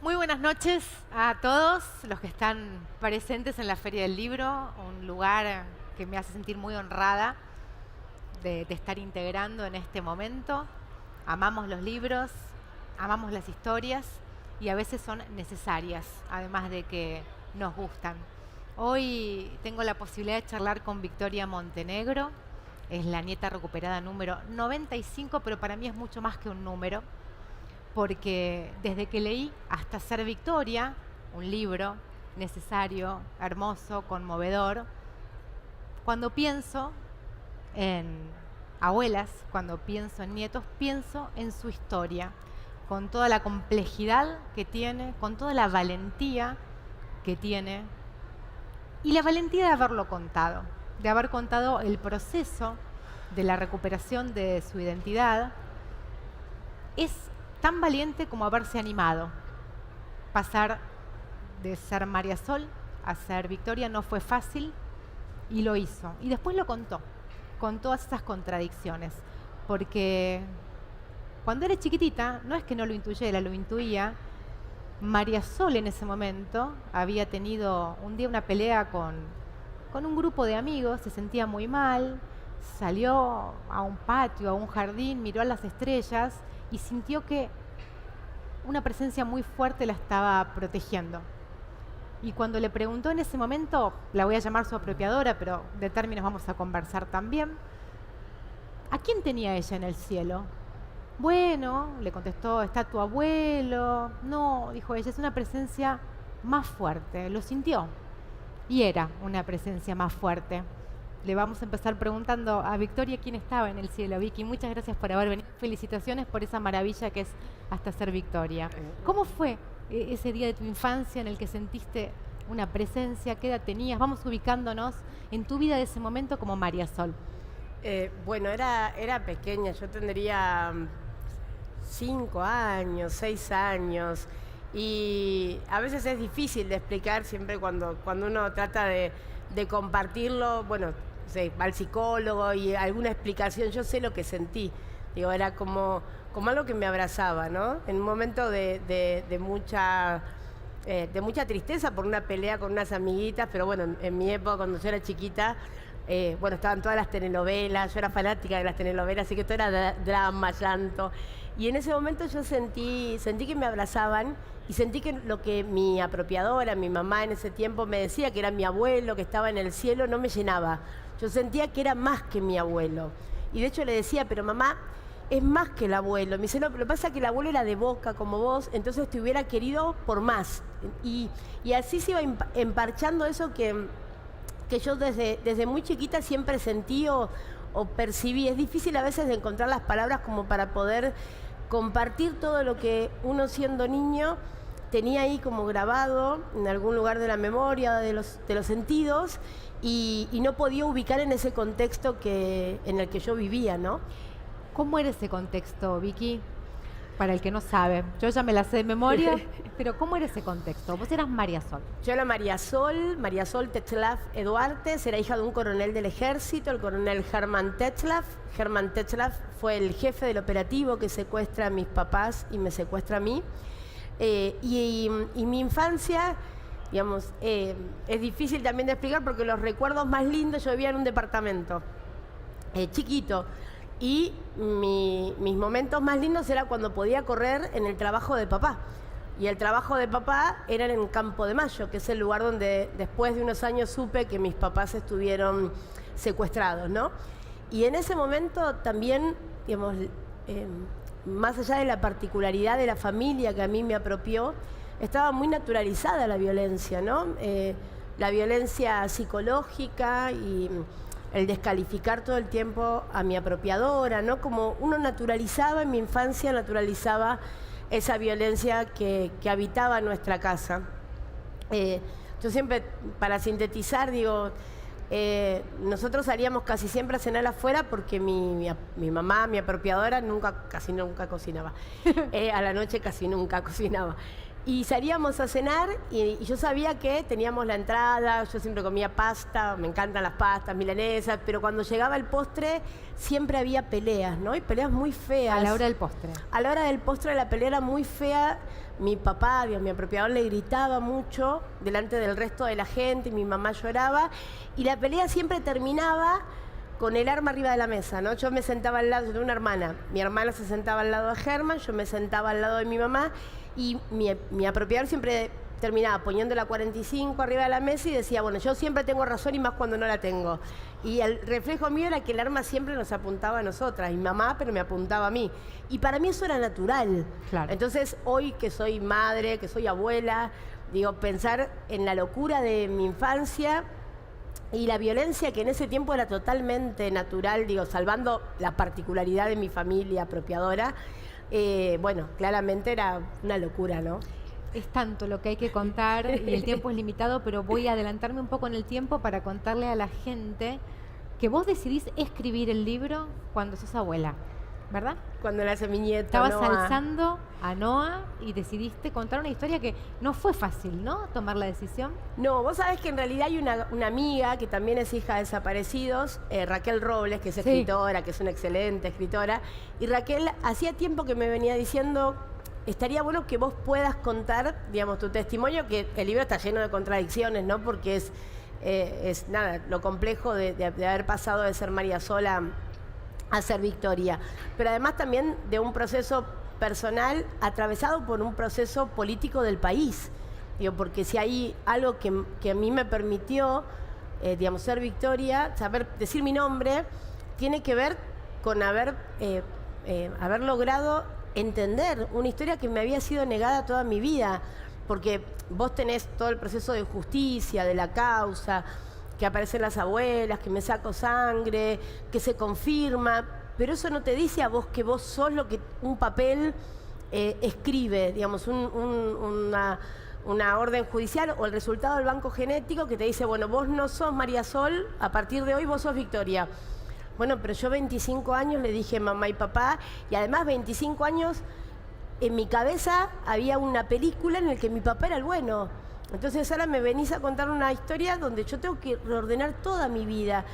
Muy buenas noches a todos los que están presentes en la Feria del Libro, un lugar que me hace sentir muy honrada de estar integrando en este momento. Amamos los libros, amamos las historias y a veces son necesarias, además de que nos gustan. Hoy tengo la posibilidad de charlar con Victoria Montenegro, es la nieta recuperada número 95, pero para mí es mucho más que un número, porque desde que leí hasta ser Victoria, un libro necesario, hermoso, conmovedor, cuando pienso en abuelas, cuando pienso en nietos, pienso en su historia, con toda la complejidad que tiene, con toda la valentía que tiene, y la valentía de haberlo contado, de haber contado el proceso de la recuperación de su identidad. Es tan valiente como haberse animado. Pasar de ser María Sol a ser Victoria no fue fácil y lo hizo. Y después lo contó, con todas esas contradicciones. Porque cuando era chiquitita, no es que no lo intuyera, lo intuía. María Sol en ese momento había tenido un día una pelea con un grupo de amigos, se sentía muy mal, salió a un patio, a un jardín, miró a las estrellas y sintió que una presencia muy fuerte la estaba protegiendo. Y cuando le preguntó en ese momento, la voy a llamar su apropiadora, pero de términos vamos a conversar también, ¿a quién tenía ella en el cielo? Bueno, le contestó, está tu abuelo. No, dijo ella, es una presencia más fuerte, lo sintió. Y era una presencia más fuerte. Le vamos a empezar preguntando a Victoria quién estaba en el cielo. Vicky, muchas gracias por haber venido. Felicitaciones por esa maravilla que es hasta ser Victoria. ¿Cómo fue ese día de tu infancia en el que sentiste una presencia? ¿Qué edad tenías? Vamos ubicándonos en tu vida de ese momento como María Sol. Bueno, era pequeña, yo tendría 5 años, 6 años, y a veces es difícil de explicar siempre cuando uno trata de compartirlo. Bueno, va al psicólogo y alguna explicación, yo sé lo que sentí. Digo, era como algo que me abrazaba, ¿no? En un momento de mucha tristeza por una pelea con unas amiguitas, pero bueno, en mi época, cuando yo era chiquita, bueno, estaban todas las telenovelas, yo era fanática de las telenovelas, así que todo era drama, llanto. Y en ese momento yo sentí que me abrazaban y sentí que lo que mi apropiadora, mi mamá en ese tiempo me decía, que era mi abuelo, que estaba en el cielo, no me llenaba. Yo sentía que era más que mi abuelo. Y de hecho le decía, pero mamá, es más que el abuelo. Me dice, no, pero lo que pasa es que el abuelo era de Boca como vos, entonces te hubiera querido por más. Y así se iba emparchando eso que yo desde muy chiquita siempre sentí o percibí. Es difícil a veces de encontrar las palabras como para poder compartir todo lo que uno siendo niño tenía ahí como grabado en algún lugar de la memoria, de los sentidos, y no podía ubicar en ese contexto en el que yo vivía, ¿no? ¿Cómo era ese contexto, Vicky? Para el que no sabe, yo ya me la sé de memoria, pero ¿cómo era ese contexto? Vos eras María Sol. Yo era María Sol Tetzlaff Eduartes, era hija de un coronel del ejército, el coronel Hermann Tetzlaff. Hermann Tetzlaff fue el jefe del operativo que secuestra a mis papás y me secuestra a mí. Y mi infancia, digamos, es difícil también de explicar porque los recuerdos más lindos, yo vivía en un departamento chiquito. Y mis momentos más lindos era cuando podía correr en el trabajo de papá. Y el trabajo de papá era en Campo de Mayo, que es el lugar donde después de unos años supe que mis papás estuvieron secuestrados, ¿no? Y en ese momento también, digamos, más allá de la particularidad de la familia que a mí me apropió, estaba muy naturalizada la violencia, ¿no? La violencia psicológica y el descalificar todo el tiempo a mi apropiadora, ¿no? Como uno naturalizaba en mi infancia, naturalizaba esa violencia que habitaba nuestra casa. Yo siempre, para sintetizar, digo, nosotros salíamos casi siempre a cenar afuera porque mi mamá, mi apropiadora, casi nunca cocinaba. A la noche casi nunca cocinaba. Y salíamos a cenar y yo sabía que teníamos la entrada, yo siempre comía pasta, me encantan las pastas, milanesas, pero cuando llegaba el postre siempre había peleas, ¿no? Y peleas muy feas. A la hora del postre. A la hora del postre la pelea era muy fea. Mi papá, Dios, mi apropiador, le gritaba mucho delante del resto de la gente y mi mamá lloraba. Y la pelea siempre terminaba con el arma arriba de la mesa, ¿no? Yo me sentaba al lado de una hermana. Mi hermana se sentaba al lado de Germán, yo me sentaba al lado de mi mamá y mi apropiador siempre terminaba poniendo la 45 arriba de la mesa y decía, bueno, yo siempre tengo razón y más cuando no la tengo. Y el reflejo mío era que el arma siempre nos apuntaba a nosotras, mi mamá, pero me apuntaba a mí. Y para mí eso era natural. Claro. Entonces, hoy que soy madre, que soy abuela, digo, pensar en la locura de mi infancia y la violencia que en ese tiempo era totalmente natural, digo, salvando la particularidad de mi familia apropiadora, bueno, claramente era una locura, ¿no? Es tanto lo que hay que contar y el tiempo es limitado, pero voy a adelantarme un poco en el tiempo para contarle a la gente que vos decidís escribir el libro cuando sos abuela, ¿verdad? Cuando nace mi nieto, Estabas Noah. alzando a Noah y decidiste contar una historia que no fue fácil, ¿no? Tomar la decisión. No, vos sabés que en realidad hay una amiga que también es hija de desaparecidos, Raquel Robles, que es escritora, que es una excelente escritora, y Raquel hacía tiempo que me venía diciendo, estaría bueno que vos puedas contar, digamos, tu testimonio, que el libro está lleno de contradicciones, ¿no? Porque es nada, lo complejo de haber pasado de ser María Sola a ser Victoria, pero además también de un proceso personal atravesado por un proceso político del país. Digo, porque si hay algo que a mí me permitió, digamos, ser Victoria, saber decir mi nombre, tiene que ver con haber logrado entender una historia que me había sido negada toda mi vida, porque vos tenés todo el proceso de justicia, de la causa, que aparecen las abuelas, que me saco sangre, que se confirma, pero eso no te dice a vos que vos sos lo que un papel escribe, digamos, una orden judicial o el resultado del banco genético que te dice, bueno, vos no sos María Sol, a partir de hoy vos sos Victoria. Bueno, pero yo 25 años le dije mamá y papá, y además 25 años en mi cabeza había una película en la que mi papá era el bueno. Entonces ahora me venís a contar una historia donde yo tengo que reordenar toda mi vida.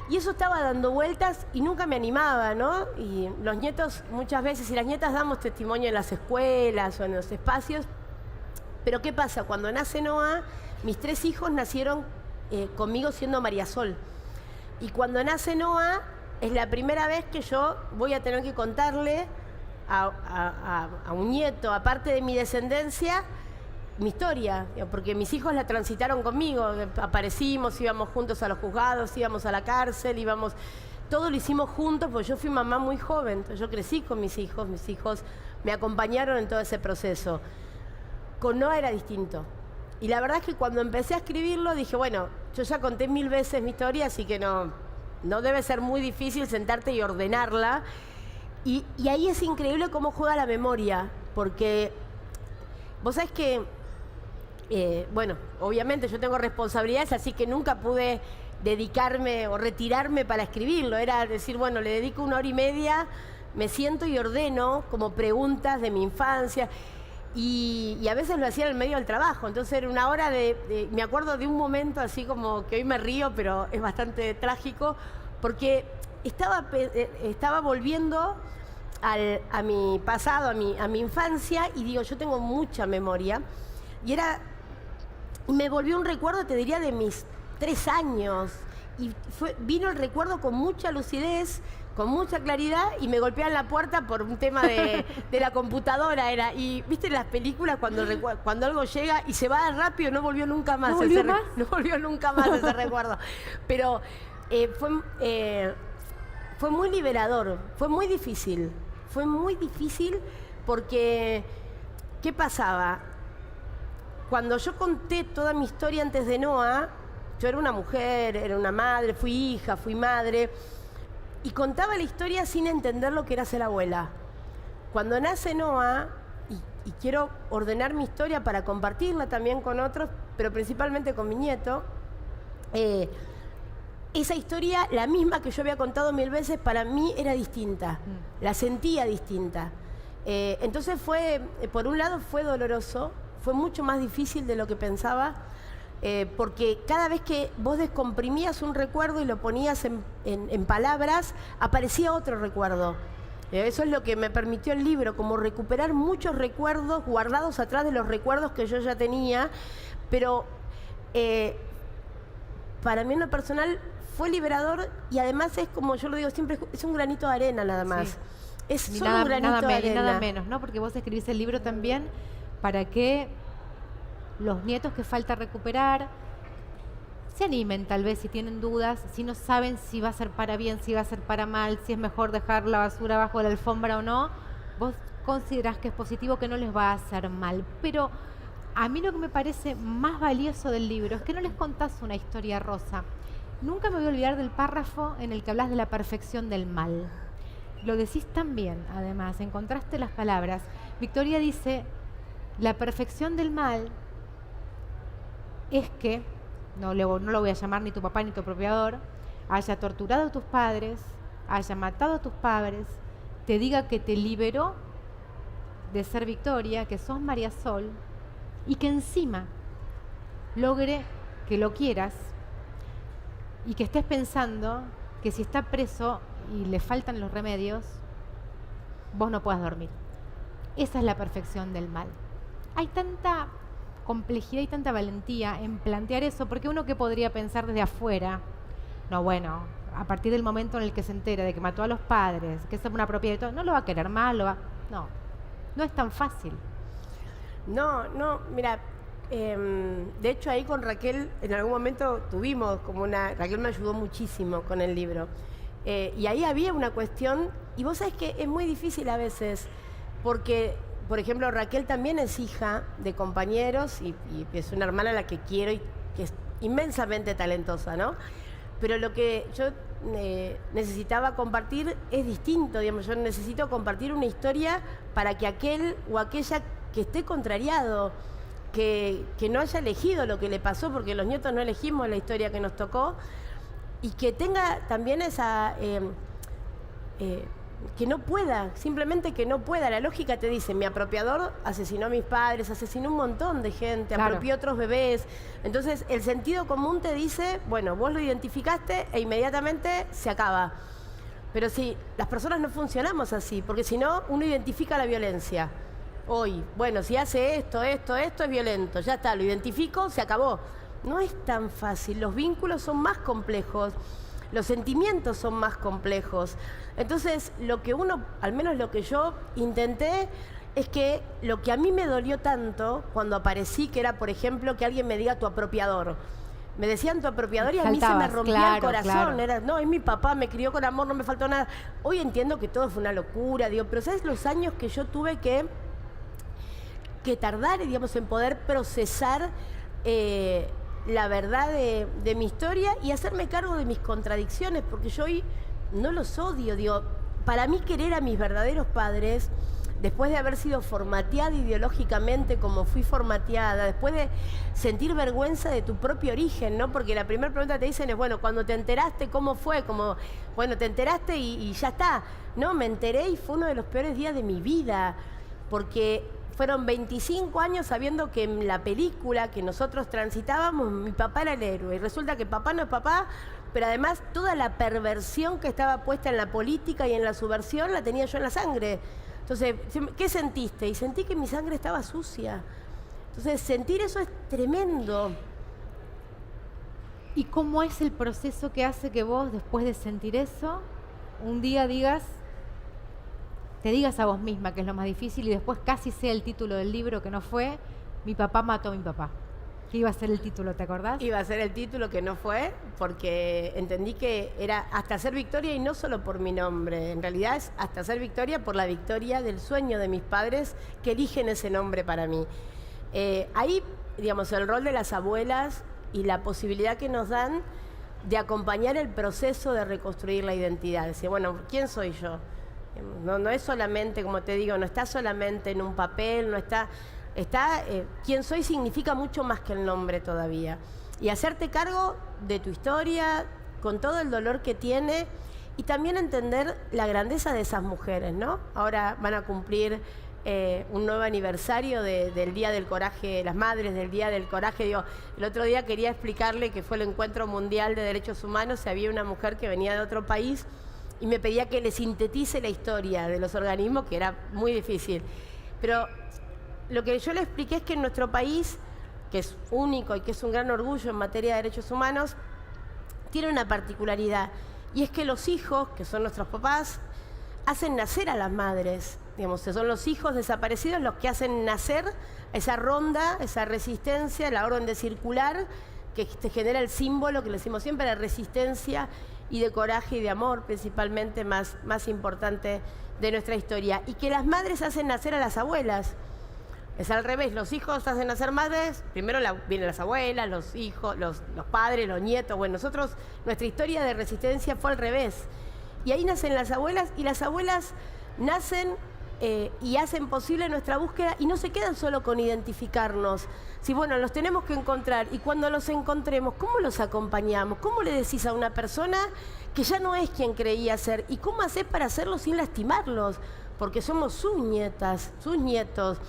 Y eso estaba dando vueltas y nunca me animaba, ¿no? Y los nietos muchas veces, y las nietas damos testimonio en las escuelas o en los espacios, pero ¿qué pasa? Cuando nace Noah, mis 3 hijos nacieron conmigo siendo María Sol. Y cuando nace Noah, es la primera vez que yo voy a tener que contarle a un nieto, aparte de mi descendencia, mi historia, porque mis hijos la transitaron conmigo, aparecimos, íbamos juntos a los juzgados, íbamos a la cárcel, todo lo hicimos juntos, porque yo fui mamá muy joven, entonces yo crecí con mis hijos me acompañaron en todo ese proceso. Con Noah era distinto. Y la verdad es que cuando empecé a escribirlo dije, bueno, yo ya conté 1000 veces mi historia, así que no debe ser muy difícil sentarte y ordenarla. Y ahí es increíble cómo juega la memoria, porque vos sabés que, bueno, obviamente yo tengo responsabilidades, así que nunca pude dedicarme o retirarme para escribirlo. Era decir, bueno, le dedico 1 hora y media, me siento y ordeno como preguntas de mi infancia. Y a veces lo hacía en el medio del trabajo, entonces era 1 hora me acuerdo de un momento así como que hoy me río, pero es bastante trágico, porque estaba volviendo a mi pasado, a mi infancia, y digo, yo tengo mucha memoria, y me volvió un recuerdo, te diría, de mis 3 años, y vino el recuerdo con mucha lucidez, con mucha claridad, y me golpean la puerta por un tema de la computadora. Y viste las películas cuando algo llega y se va rápido, no volvió nunca más. No volvió nunca más ese recuerdo. Pero fue muy liberador, fue muy difícil porque, ¿qué pasaba? Cuando yo conté toda mi historia antes de Noah, yo era una mujer, era una madre, fui hija, fui madre, y contaba la historia sin entender lo que era ser abuela. Cuando nace Noah, y quiero ordenar mi historia para compartirla también con otros, pero principalmente con mi nieto, esa historia, la misma que yo había contado 1000 veces, para mí era distinta, la sentía distinta. Entonces por un lado fue doloroso, fue mucho más difícil de lo que pensaba, porque cada vez que vos descomprimías un recuerdo y lo ponías en palabras, aparecía otro recuerdo. Eso es lo que me permitió el libro, como recuperar muchos recuerdos guardados atrás de los recuerdos que yo ya tenía, pero para mí en lo personal fue liberador y además es como yo lo digo siempre, es un granito de arena nada más. Sí. Es solo un granito de arena. Nada menos, ¿no? Porque vos escribís el libro también para que los nietos que falta recuperar se animen tal vez si tienen dudas, si no saben si va a ser para bien, si va a ser para mal, si es mejor dejar la basura bajo la alfombra o no. Vos considerás que es positivo, que no les va a hacer mal. Pero a mí lo que me parece más valioso del libro es que no les contás una historia rosa. Nunca me voy a olvidar del párrafo en el que hablas de la perfección del mal. Lo decís tan bien, además, encontraste las palabras. Victoria dice, la perfección del mal es que, no lo voy a llamar ni tu papá ni tu apropiador, haya torturado a tus padres, haya matado a tus padres, te diga que te liberó de ser Victoria, que sos María Sol, y que encima logre que lo quieras y que estés pensando que si está preso y le faltan los remedios, vos no puedas dormir. Esa es la perfección del mal. Hay tanta complejidad y tanta valentía en plantear eso, porque uno que podría pensar desde afuera, no, bueno, a partir del momento en el que se entera de que mató a los padres, que es una propiedad y todo, no lo va a querer mal, no es tan fácil. No, mira, de hecho ahí con Raquel en algún momento tuvimos como Raquel me ayudó muchísimo con el libro, y ahí había una cuestión, y vos sabés que es muy difícil a veces, porque, por ejemplo, Raquel también es hija de compañeros y es una hermana a la que quiero y que es inmensamente talentosa, ¿no? Pero lo que yo necesitaba compartir es distinto, digamos, yo necesito compartir una historia para que aquel o aquella que esté contrariado, que no haya elegido lo que le pasó, porque los nietos no elegimos la historia que nos tocó, y que tenga también esa... que no pueda, simplemente que no pueda. La lógica te dice, mi apropiador asesinó a mis padres, asesinó un montón de gente, claro, apropió otros bebés. Entonces, el sentido común te dice, bueno, vos lo identificaste e inmediatamente se acaba. Pero si las personas no funcionamos así, porque si no, uno identifica la violencia. Hoy, bueno, si hace esto es violento, ya está, lo identifico, se acabó. No es tan fácil, los vínculos son más complejos, los sentimientos son más complejos. Entonces, lo que uno, al menos lo que yo intenté, es que lo que a mí me dolió tanto cuando aparecí, que era, por ejemplo, que alguien me diga tu apropiador. Me decían tu apropiador y a mí se me rompía el corazón. Claro. Era, no, es mi papá, me crió con amor, no me faltó nada. Hoy entiendo que todo fue una locura, digo, pero ¿sabes los años que yo tuve que tardar, digamos, en poder procesar la verdad de mi historia y hacerme cargo de mis contradicciones? Porque yo hoy no los odio, digo, para mí querer a mis verdaderos padres, después de haber sido formateada ideológicamente como fui formateada, después de sentir vergüenza de tu propio origen, ¿no? Porque la primera pregunta te dicen es, bueno, cuando te enteraste, ¿cómo fue? Como, bueno, te enteraste y ya está. No, me enteré y fue uno de los peores días de mi vida, porque fueron 25 años sabiendo que en la película que nosotros transitábamos, mi papá era el héroe. Y resulta que papá no es papá, pero además toda la perversión que estaba puesta en la política y en la subversión la tenía yo en la sangre. Entonces, ¿qué sentiste? Y sentí que mi sangre estaba sucia. Entonces, sentir eso es tremendo. ¿Y cómo es el proceso que hace que vos, después de sentir eso, un día te digas a vos misma, que es lo más difícil, y después casi sea el título del libro, que no fue, mi papá mató a mi papá? ¿Qué iba a ser el título, te acordás? Iba a ser el título, que no fue, porque entendí que era Hasta ser Victoria, y no solo por mi nombre. En realidad es Hasta ser Victoria por la victoria del sueño de mis padres que eligen ese nombre para mí. Ahí, digamos, el rol de las abuelas y la posibilidad que nos dan de acompañar el proceso de reconstruir la identidad. Decir, bueno, ¿quién soy yo? No es solamente, como te digo, no está solamente en un papel, no está... quién soy significa mucho más que el nombre todavía. Y hacerte cargo de tu historia, con todo el dolor que tiene, y también entender la grandeza de esas mujeres, ¿no? Ahora van a cumplir un nuevo aniversario del Día del Coraje, las madres del Día del Coraje. Digo, el otro día quería explicarle que fue el Encuentro Mundial de Derechos Humanos y había una mujer que venía de otro país y me pedía que le sintetice la historia de los organismos, que era muy difícil. Pero lo que yo le expliqué es que en nuestro país, que es único y que es un gran orgullo en materia de derechos humanos, tiene una particularidad, y es que los hijos, que son nuestros papás, hacen nacer a las madres. Digamos, son los hijos desaparecidos los que hacen nacer esa ronda, esa resistencia, la orden de circular, que te genera el símbolo que le decimos siempre, de resistencia y de coraje y de amor, principalmente más importante de nuestra historia. Y que las madres hacen nacer a las abuelas. Es al revés, los hijos hacen nacer madres, primero vienen las abuelas, los hijos, los padres, los nietos. Bueno, nuestra historia de resistencia fue al revés. Y ahí nacen las abuelas, y las abuelas nacen y hacen posible nuestra búsqueda, y no se quedan solo con identificarnos. Si bueno, los tenemos que encontrar, y cuando los encontremos, ¿cómo los acompañamos? ¿Cómo le decís a una persona que ya no es quien creía ser? ¿Y cómo hacés para hacerlo sin lastimarlos? Porque somos sus nietas, sus nietos.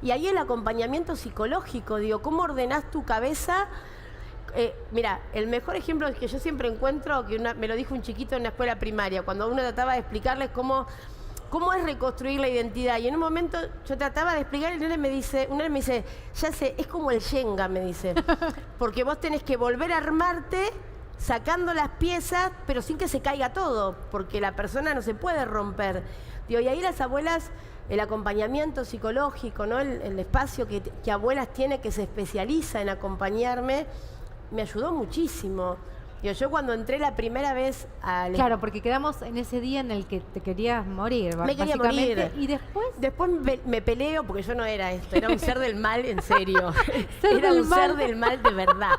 Y ahí el acompañamiento psicológico, digo, ¿cómo ordenás tu cabeza? Mira, el mejor ejemplo que yo siempre encuentro, que me lo dijo un chiquito en una escuela primaria, cuando uno trataba de explicarles cómo es reconstruir la identidad. Y en un momento yo trataba de explicar y uno me dice, ya sé, es como el Shenga, me dice. Porque vos tenés que volver a armarte sacando las piezas, pero sin que se caiga todo, porque la persona no se puede romper. Digo, y ahí las abuelas, el acompañamiento psicológico, ¿no? El espacio que abuelas tiene, que se especializa en acompañarme, me ayudó muchísimo. Yo cuando entré la primera vez al... Claro, porque quedamos en ese día en el que te querías morir, me quería morir. ¿Y después? Después me peleo, porque yo no era esto, era un ser del mal en serio. Era del un mal. ser del mal de verdad.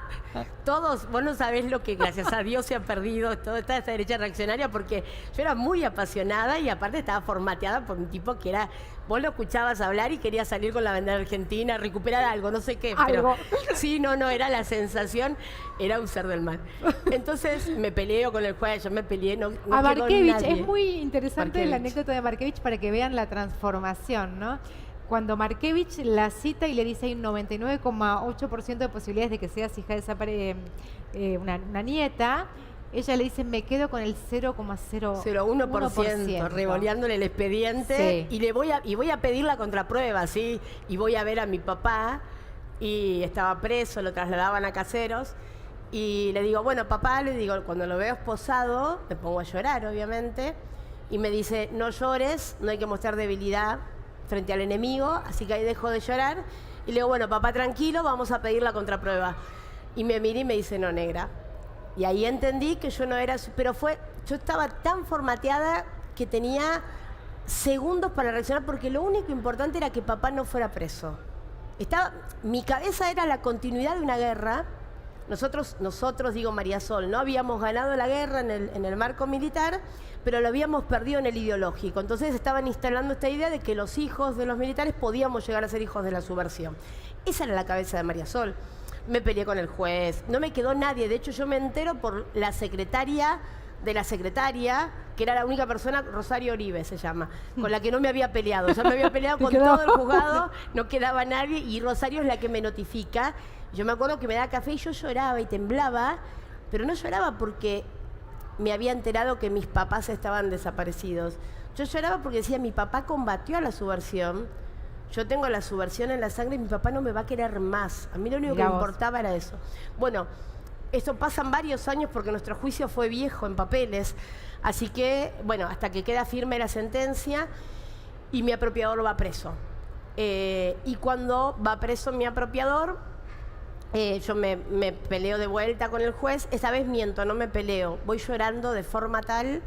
Todos, vos no sabés lo que gracias a Dios se ha perdido toda esta derecha reaccionaria, porque yo era muy apasionada y aparte estaba formateada por un tipo que era... Vos lo escuchabas hablar y querías salir con la bandera argentina, recuperar algo, no sé qué. ¿Algo? Pero sí, no, era la sensación, era un ser del mal. Entonces me peleo con el juez, yo me peleé, no a Markevich, nadie. es muy interesante Markevich. la anécdota de Markevich para que vean la transformación, ¿no? Cuando Markevich la cita y le dice hay un 99,8% de posibilidades de que seas hija de una nieta, ella le dice, me quedo con el 0,01%, revoleándole el expediente, sí. Y voy a pedir la contraprueba, ¿sí? Y voy a ver a mi papá, y estaba preso, lo trasladaban a Caseros, y le digo, bueno, papá, le digo, cuando lo veo esposado, me pongo a llorar, obviamente, y me dice, no llores, no hay que mostrar debilidad frente al enemigo, así que ahí dejo de llorar, y le digo, bueno, papá, tranquilo, vamos a pedir la contraprueba. Y me mira y me dice, no, negra. Y ahí entendí que yo no era... Pero yo estaba tan formateada que tenía segundos para reaccionar, porque lo único importante era que papá no fuera preso. Mi cabeza era la continuidad de una guerra. Nosotros digo María Sol, no habíamos ganado la guerra en el marco militar, pero lo habíamos perdido en el ideológico. Entonces estaban instalando esta idea de que los hijos de los militares podíamos llegar a ser hijos de la subversión. Esa era la cabeza de María Sol. Me peleé con el juez, no me quedó nadie. De hecho, yo me entero por la secretaria de la secretaria, que era la única persona, Rosario Oribe se llama, con la que no me había peleado. Ya me había peleado con todo el juzgado, no quedaba nadie, y Rosario es la que me notifica. Yo me acuerdo que me daba café y yo lloraba y temblaba, pero no lloraba porque me había enterado que mis papás estaban desaparecidos. Yo lloraba porque decía, mi papá combatió a la subversión. Yo tengo la subversión en la sangre y mi papá no me va a querer más. A mí lo único que me importaba era eso. Bueno, esto pasan varios años porque nuestro juicio fue viejo en papeles. Así que, bueno, hasta que queda firme la sentencia y mi apropiador va preso. Y cuando va preso mi apropiador, yo me peleo de vuelta con el juez. Esta vez miento, no me peleo. Voy llorando de forma tal...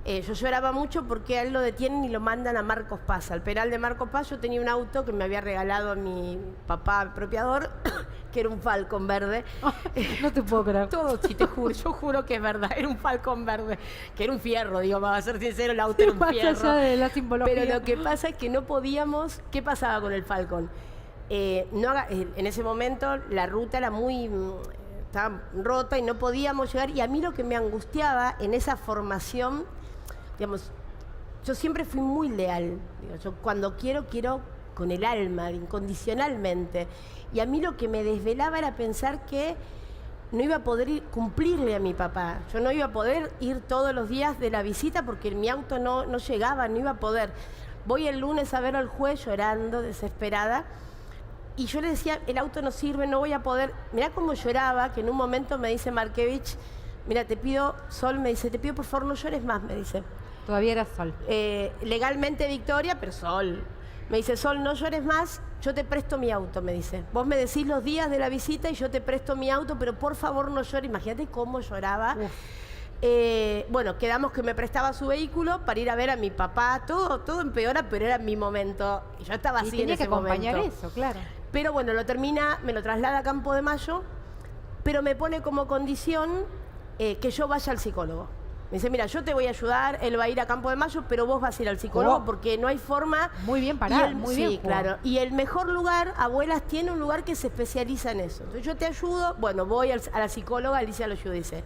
yo lloraba mucho porque a él lo detienen y lo mandan a Marcos Paz, al penal de Marcos Paz. Yo tenía un auto que me había regalado a mi papá apropiador, que era un Falcon verde. Oh, no te puedo creer. Todo, sí, te juro, yo juro que es verdad, era un Falcon verde, que era un fierro, digo, para ser sincero, el auto era un fierro. Más allá de la simbología. Pero lo que pasa es que no podíamos. ¿Qué pasaba con el Falcon? En ese momento la ruta era estaba rota y no podíamos llegar, y a mí lo que me angustiaba en esa formación, digamos, yo siempre fui muy leal. Digo, yo cuando quiero con el alma, incondicionalmente. Y a mí lo que me desvelaba era pensar que no iba a poder cumplirle a mi papá. Yo no iba a poder ir todos los días de la visita porque mi auto no llegaba, no iba a poder. Voy el lunes a ver al juez llorando, desesperada. Y yo le decía, el auto no sirve, no voy a poder. Mirá cómo lloraba, que en un momento me dice Markevich, mira, te pido, Sol, me dice, te pido por favor no llores más, me dice. Todavía era Sol. Legalmente Victoria, pero Sol. Me dice, Sol, no llores más, yo te presto mi auto, me dice. Vos me decís los días de la visita y yo te presto mi auto, pero por favor no llores. Imagínate cómo lloraba. Bueno, quedamos que me prestaba su vehículo para ir a ver a mi papá. Todo empeora, pero era mi momento. Y yo estaba así en ese momento. Tenía que acompañar eso, claro. Pero bueno, me lo traslada a Campo de Mayo, pero me pone como condición que yo vaya al psicólogo. Me dice, mira, yo te voy a ayudar, él va a ir a Campo de Mayo, pero vos vas a ir al psicólogo porque no hay forma. Muy bien parado, muy bien. Sí, claro. Y el mejor lugar, Abuelas, tiene un lugar que se especializa en eso. Entonces yo te ayudo, bueno, voy a la psicóloga Alicia Lojudice.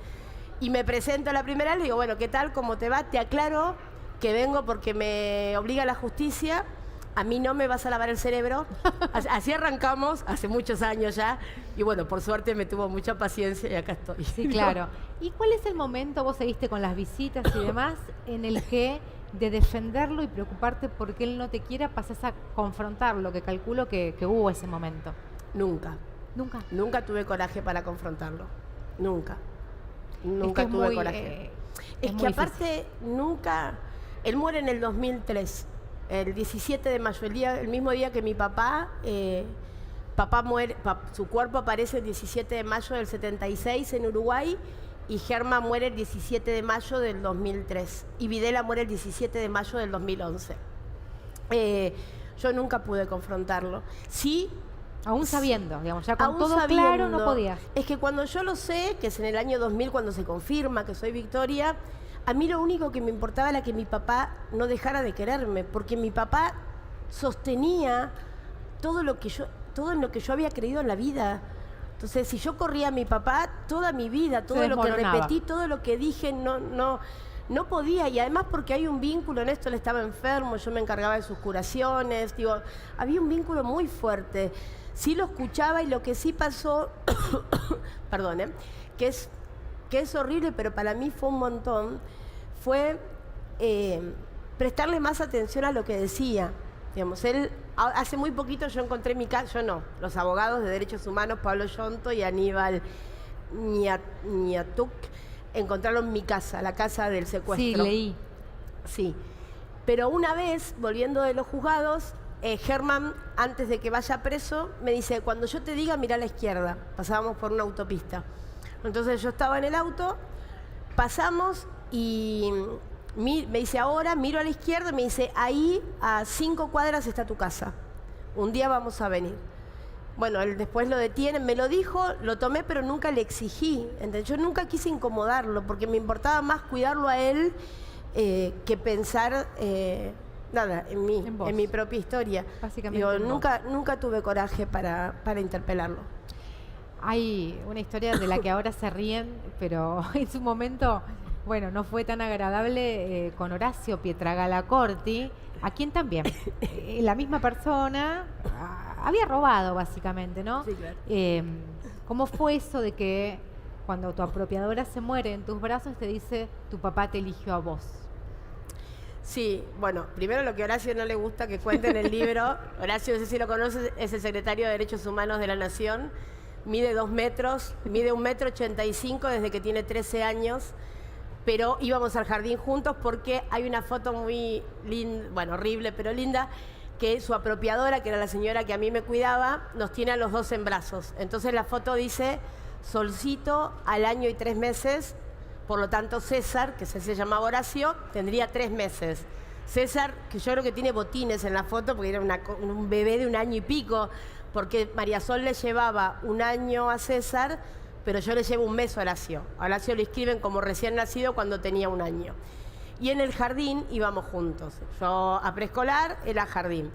Y me presento a la primera, le digo, bueno, ¿qué tal? ¿Cómo te va? Te aclaro que vengo porque me obliga la justicia. A mí no me vas a lavar el cerebro. Así arrancamos, hace muchos años ya. Y bueno, por suerte me tuvo mucha paciencia y acá estoy. Sí, claro. ¿Y cuál es el momento, vos seguiste con las visitas y demás, en el que de defenderlo y preocuparte porque él no te quiera, pasás a confrontarlo? Que calculo que hubo ese momento. Nunca. ¿Nunca? Nunca tuve coraje para confrontarlo. Nunca. Nunca tuve coraje. Es que aparte, nunca... Él muere en el 2003. El 17 de mayo, el mismo día que mi papá, papá muere, su cuerpo aparece el 17 de mayo del 76 en Uruguay y Germán muere el 17 de mayo del 2003 y Videla muere el 17 de mayo del 2011. Yo nunca pude confrontarlo. Sí. Aún sabiendo, digamos, ya con todo claro no podías. Es que cuando yo lo sé, que es en el año 2000 cuando se confirma que soy Victoria, a mí lo único que me importaba era que mi papá no dejara de quererme, porque mi papá sostenía todo en lo que yo había creído en la vida. Entonces, si yo corría a mi papá, toda mi vida, todo lo que repetí, todo lo que dije, no podía. Y además porque hay un vínculo en esto, él estaba enfermo, yo me encargaba de sus curaciones, digo, había un vínculo muy fuerte. Sí lo escuchaba y lo que sí pasó, perdón, que es horrible, pero para mí fue un montón, fue prestarle más atención a lo que decía. Digamos, él, hace muy poquito yo encontré mi caso, yo no, los abogados de derechos humanos, Pablo Yonto y Aníbal Niatuk, encontraron mi casa, la casa del secuestro. Sí, leí. Sí, pero una vez, volviendo de los juzgados, Germán, antes de que vaya preso, me dice, cuando yo te diga, mira a la izquierda. Pasábamos por una autopista. Entonces yo estaba en el auto, pasamos y me dice, ahora miro a la izquierda y me dice, ahí a 5 cuadras está tu casa. Un día vamos a venir. Bueno, él después lo detienen, me lo dijo, lo tomé, pero nunca le exigí. Entonces, yo nunca quise incomodarlo, porque me importaba más cuidarlo a él que pensar en mi propia historia. Básicamente digo, nunca tuve coraje para interpelarlo. Hay una historia de la que ahora se ríen, pero en su momento, bueno, no fue tan agradable con Horacio Pietragala Corti, a quien también la misma persona había robado, básicamente, ¿no? Sí, claro. ¿Cómo fue eso de que cuando tu apropiadora se muere en tus brazos te dice, tu papá te eligió a vos? Sí, bueno, primero lo que a Horacio no le gusta que cuente en el libro. Horacio, no sé si lo conoces, es el secretario de Derechos Humanos de la Nación. Mide 2 metros, mide 1,85 m desde que tiene 13 años. Pero íbamos al jardín juntos porque hay una foto muy linda, bueno, horrible, pero linda, que su apropiadora, que era la señora que a mí me cuidaba, nos tiene a los dos en brazos. Entonces la foto dice, Solcito al año y 3 meses, por lo tanto César, que se llamaba Horacio, tendría 3 meses. César, que yo creo que tiene botines en la foto, porque era un bebé de 1 año y pico, porque María Sol le llevaba 1 año a César, pero yo le llevo 1 mes a Horacio. A Horacio lo inscriben como recién nacido cuando tenía 1 año. Y en el jardín íbamos juntos. Yo a preescolar, él a jardín.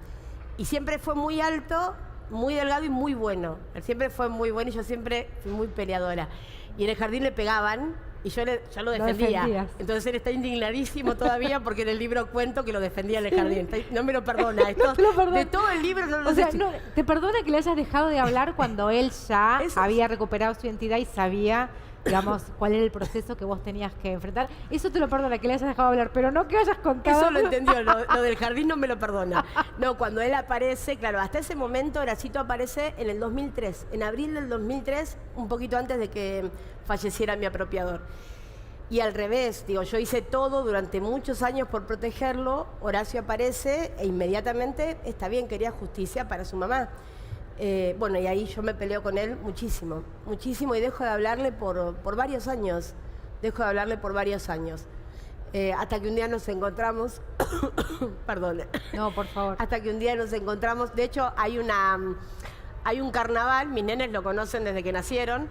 Y siempre fue muy alto, muy delgado y muy bueno. Él siempre fue muy bueno y yo siempre fui muy peleadora. Y en el jardín le pegaban Y yo lo Lo defendía. defendías. Entonces él está indignadísimo todavía porque en el libro cuento que lo defendía en el jardín. No me lo perdona. Esto, No te lo perdona. de todo el libro no lo O sea, sé. no, te perdona que le hayas dejado de hablar cuando él ya Eso había recuperado su identidad y sabía, digamos, cuál era el proceso que vos tenías que enfrentar. Eso te lo perdona que le hayas dejado de hablar, pero no que hayas contado. Eso lo entendió, lo del jardín no me lo perdona. No, cuando él aparece, claro, hasta ese momento Horacito aparece en el 2003, en abril del 2003, un poquito antes de que falleciera mi apropiador. Y al revés, digo, yo hice todo durante muchos años por protegerlo, Horacio aparece e inmediatamente, está bien, quería justicia para su mamá. Bueno, y ahí yo me peleo con él muchísimo, muchísimo, y dejo de hablarle por varios años, hasta que un día nos encontramos, perdón. No, por favor. Hasta que un día nos encontramos, de hecho hay un carnaval, mis nenes lo conocen desde que nacieron,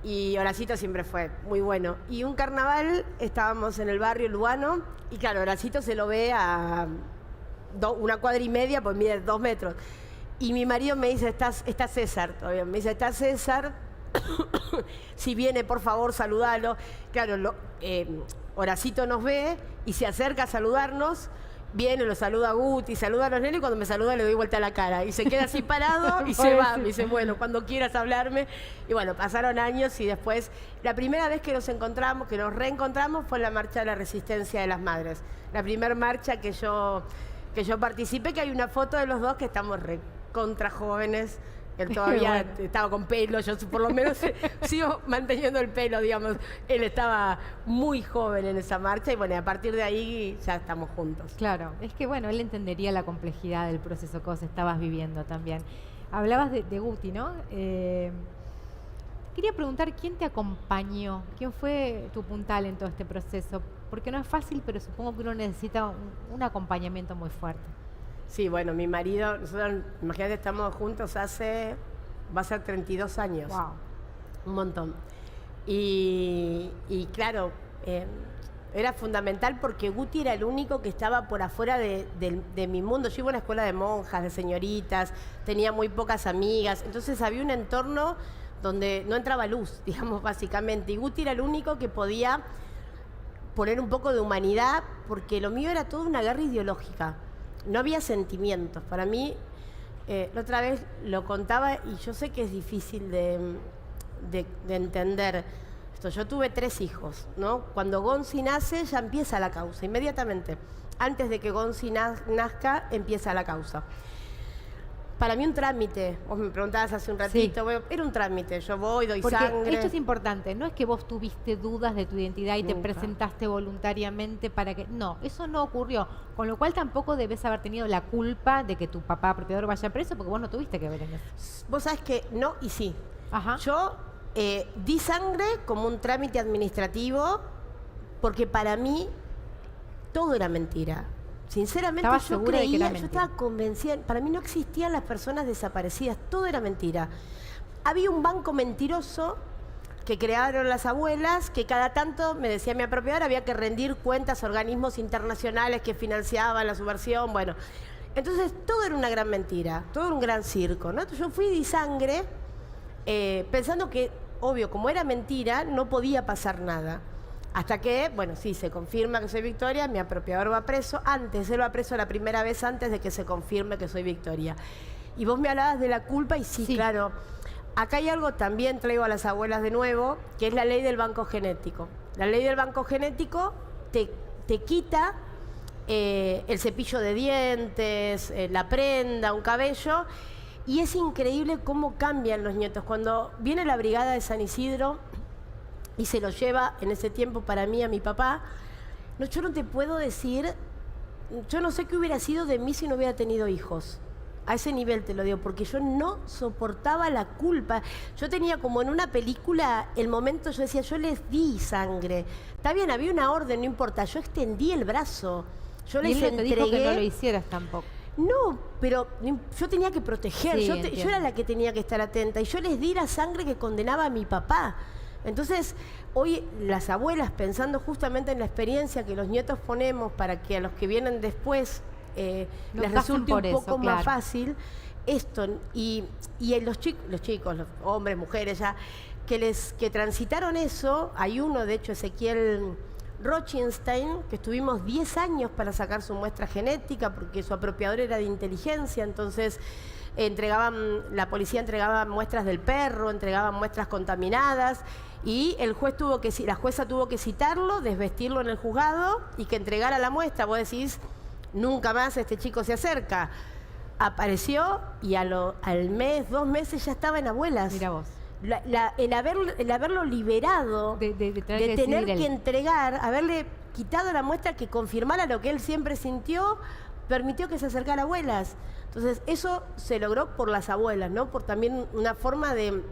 y Horacito siempre fue muy bueno. Y un carnaval, estábamos en el barrio Lugano, y claro, Horacito se lo ve a una cuadra y media, pues mide 2 metros. Y mi marido me dice, está César todavía, me dice, está César, si viene, por favor, saludalo. Claro, Horacito nos ve y se acerca a saludarnos, viene, lo saluda a Guti, saluda a los nenes, y cuando me saluda le doy vuelta la cara. Y se queda así parado y se va. Me dice, bueno, cuando quieras hablarme. Y bueno, pasaron años y después, la primera vez que nos reencontramos fue en la Marcha de la Resistencia de las Madres. La primera marcha que yo participé, que hay una foto de los dos que estamos contra jóvenes. Él todavía estaba con pelo, yo por lo menos sigo manteniendo el pelo, digamos. Él estaba muy joven en esa marcha y bueno, a partir de ahí ya estamos juntos. Claro, es que bueno, él entendería la complejidad del proceso que vos estabas viviendo también. Hablabas de Guti, ¿no? Quería preguntar quién te acompañó, quién fue tu puntal en todo este proceso, porque no es fácil, pero supongo que uno necesita un acompañamiento muy fuerte. Sí, bueno, mi marido, nosotros, imagínate, estamos juntos va a ser 32 años. Wow. Un montón. Y claro, era fundamental porque Guti era el único que estaba por afuera de mi mundo. Yo iba a una escuela de monjas, de señoritas, tenía muy pocas amigas, entonces había un entorno donde no entraba luz, digamos, básicamente. Y Guti era el único que podía poner un poco de humanidad, porque lo mío era toda una guerra ideológica. No había sentimientos. Para mí, la otra vez lo contaba y yo sé que es difícil de entender esto. Yo tuve 3 hijos, ¿no? Cuando Gonzi nace ya empieza la causa, inmediatamente. Antes de que Gonzi nazca, empieza la causa. Para mí un trámite, vos me preguntabas hace un ratito, bueno, era un trámite, yo voy, doy porque sangre. esto es importante, no es que vos tuviste dudas de tu identidad y Nunca. te presentaste voluntariamente para que... No, eso no ocurrió, con lo cual tampoco debes haber tenido la culpa de que tu papá apropiador vaya preso, porque vos no tuviste que ver en eso. Vos sabés que no y sí. Ajá. Yo di sangre como un trámite administrativo porque para mí todo era mentira. Sinceramente ¿Estabas yo segura de que era creía, yo mentira? estaba convencida, para mí no existían las personas desaparecidas, todo era mentira. Había un banco mentiroso que crearon las abuelas, que cada tanto, me decía mi apropiador, había que rendir cuentas a organismos internacionales que financiaban la subversión, bueno. Entonces todo era una gran mentira, todo era un gran circo, ¿no? Entonces yo fui y di sangre pensando que, obvio, como era mentira, no podía pasar nada. Hasta que, bueno, sí, se confirma que soy Victoria, mi apropiador va preso. Él va preso la primera vez antes de que se confirme que soy Victoria. Y vos me hablabas de la culpa y sí, claro. Acá hay algo, también traigo a las abuelas de nuevo, que es la ley del banco genético. La ley del banco genético te quita el cepillo de dientes, la prenda, un cabello, y es increíble cómo cambian los nietos. Cuando viene la brigada de San Isidro y se lo lleva en ese tiempo para mí a mi papá, no, yo no te puedo decir, yo no sé qué hubiera sido de mí si no hubiera tenido hijos. A ese nivel te lo digo, porque yo no soportaba la culpa. Yo tenía como en una película, el momento yo decía, yo les di sangre. Está bien, había una orden, no importa, yo extendí el brazo. Yo les te dijo que entregué. no lo hicieras tampoco. No, pero yo tenía que proteger, Sí, yo era la que tenía que estar atenta y yo les di la sangre que condenaba a mi papá. Entonces, hoy las abuelas, pensando justamente en la experiencia que los nietos ponemos para que a los que vienen después No les pasen resulte por un poco eso, más claro. fácil, esto, y los chicos, los hombres, mujeres ya, que transitaron eso, hay uno, de hecho, Ezequiel Rochenstein, que estuvimos 10 años para sacar su muestra genética, porque su apropiador era de inteligencia, entonces la policía entregaba muestras del perro, entregaban muestras contaminadas, y la jueza tuvo que citarlo, desvestirlo en el juzgado y que entregara la muestra. Vos decís, nunca más este chico se acerca. Apareció y al mes, 2 meses ya estaba en Abuelas. Mira vos. El haberlo liberado, de tener que entregar, haberle quitado la muestra que confirmara lo que él siempre sintió, permitió que se acercara a Abuelas. Entonces, eso se logró por las abuelas, ¿no? Por también una forma de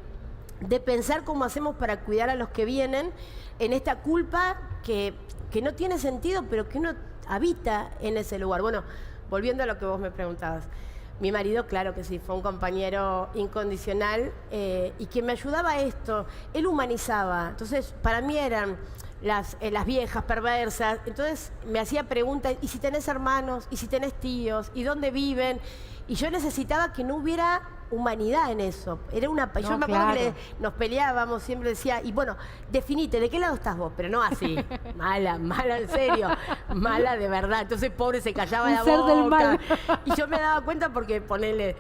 pensar cómo hacemos para cuidar a los que vienen en esta culpa que no tiene sentido, pero que uno habita en ese lugar. Bueno, volviendo a lo que vos me preguntabas. Mi marido, claro que sí, fue un compañero incondicional y que me ayudaba a esto. Él humanizaba. Entonces, para mí eran las viejas perversas. Entonces, me hacía preguntas, ¿y si tenés hermanos? ¿Y si tenés tíos? ¿Y dónde viven? Y yo necesitaba que no hubiera humanidad en eso. Yo me acuerdo que nos peleábamos, siempre decía, y bueno, definite, ¿de qué lado estás vos? Pero no así, mala en serio, mala de verdad. Entonces, pobre, se callaba la boca. Del mal. Y yo me daba cuenta porque, ponele,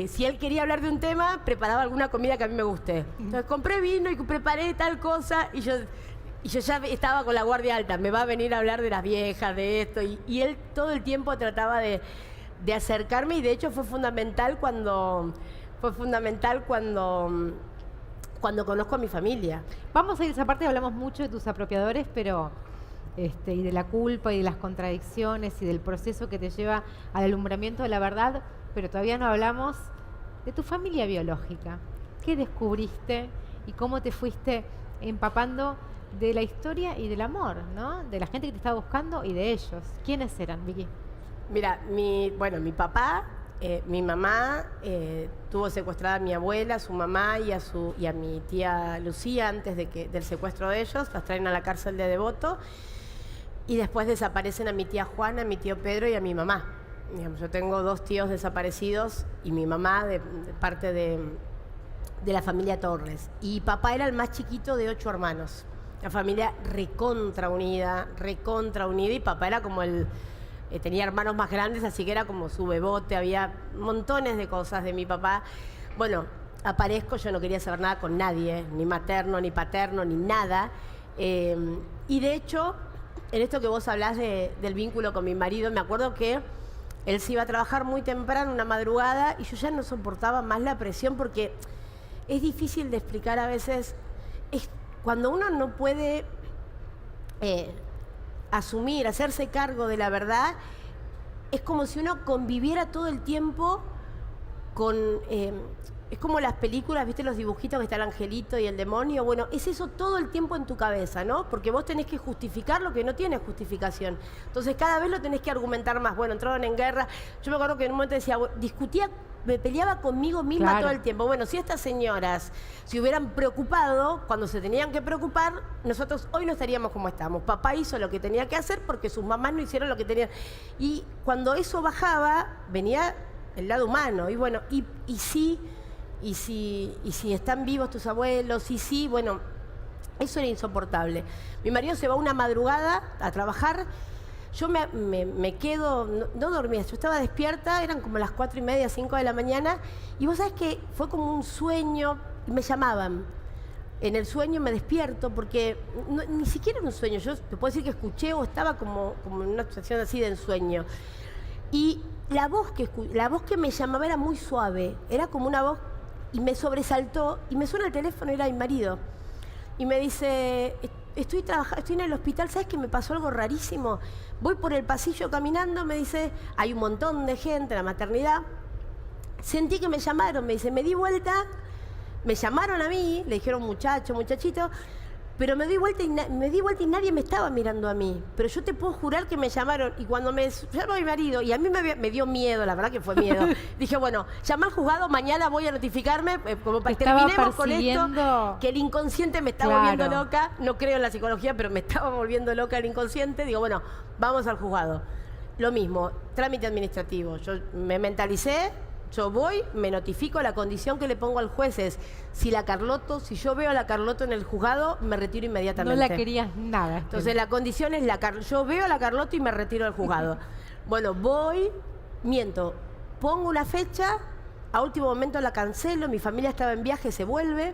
si él quería hablar de un tema, preparaba alguna comida que a mí me guste. Entonces, compré vino y preparé tal cosa, y yo ya estaba con la guardia alta, me va a venir a hablar de las viejas, de esto, y él todo el tiempo trataba de acercarme, y de hecho fue fundamental cuando conozco a mi familia. Vamos a ir a esa parte, hablamos mucho de tus apropiadores, pero y de la culpa y de las contradicciones y del proceso que te lleva al alumbramiento de la verdad, pero todavía no hablamos de tu familia biológica. ¿Qué descubriste y cómo te fuiste empapando de la historia y del amor, ¿no? De la gente que te estaba buscando y de ellos? ¿Quiénes eran, Vicky? Mira, mi papá, mi mamá tuvo secuestrada a mi abuela, a su mamá y a mi tía Lucía antes del secuestro de ellos. Las traen a la cárcel de Devoto y después desaparecen a mi tía Juana, a mi tío Pedro y a mi mamá. Digamos, yo tengo 2 tíos desaparecidos y mi mamá de parte de la familia Torres. Y papá era el más chiquito de 8 hermanos. La familia recontra unida, y papá era como tenía hermanos más grandes, así que era como su bebote, había montones de cosas de mi papá. Bueno, aparezco, yo no quería saber nada con nadie, ni materno, ni paterno, ni nada. Y de hecho, en esto que vos hablás del vínculo con mi marido, me acuerdo que él se iba a trabajar muy temprano, una madrugada, y yo ya no soportaba más la presión porque es difícil de explicar a veces. Cuando uno no puede asumir, hacerse cargo de la verdad, es como si uno conviviera todo el tiempo con... es como las películas, ¿viste los dibujitos que está el angelito y el demonio? Bueno, es eso todo el tiempo en tu cabeza, ¿no? Porque vos tenés que justificar lo que no tiene justificación. Entonces cada vez lo tenés que argumentar más. Bueno, entraron en guerra. Yo me acuerdo que en un momento decía, discutía, me peleaba conmigo misma todo el tiempo. Bueno, si estas señoras se hubieran preocupado cuando se tenían que preocupar, nosotros hoy no estaríamos como estamos. Papá hizo lo que tenía que hacer porque sus mamás no hicieron lo que tenían. Y cuando eso bajaba, venía el lado humano. Y bueno, y si están vivos tus abuelos, y bueno, eso era insoportable. Mi marido se va una madrugada a trabajar. Yo me quedo, no dormía, yo estaba despierta, eran como las 4:30, 5 de la mañana, y vos sabés que fue como un sueño, y me llamaban. En el sueño me despierto, porque ni siquiera era un sueño, yo te puedo decir que escuché o estaba como en una situación así de ensueño. Y la voz que me llamaba era muy suave, era como una voz, y me sobresaltó, y me suena el teléfono, era mi marido. Y me dice, estoy en el hospital, ¿sabes que me pasó algo rarísimo? Voy por el pasillo caminando, me dice, hay un montón de gente en la maternidad. Sentí que me llamaron, me dice, me di vuelta, me llamaron a mí, le dijeron muchacho, muchachito, pero me di vuelta y nadie me estaba mirando a mí. Pero yo te puedo jurar que me llamaron, y cuando me llamó mi marido, y a mí me dio miedo, la verdad que fue miedo. Dije, bueno, llama al juzgado, mañana voy a notificarme, como para que terminemos con esto, que el inconsciente me está volviendo loca. No creo en la psicología, pero me estaba volviendo loca el inconsciente. Digo, bueno, vamos al juzgado. Lo mismo, trámite administrativo. Yo me mentalicé, Yo voy, me notifico, la condición que le pongo al juez es, si yo veo a la Carlotto en el juzgado, me retiro inmediatamente. No la querías nada. Entonces la condición es, yo veo a la Carlotto y me retiro del juzgado. Bueno, pongo una fecha, a último momento la cancelo, mi familia estaba en viaje, se vuelve,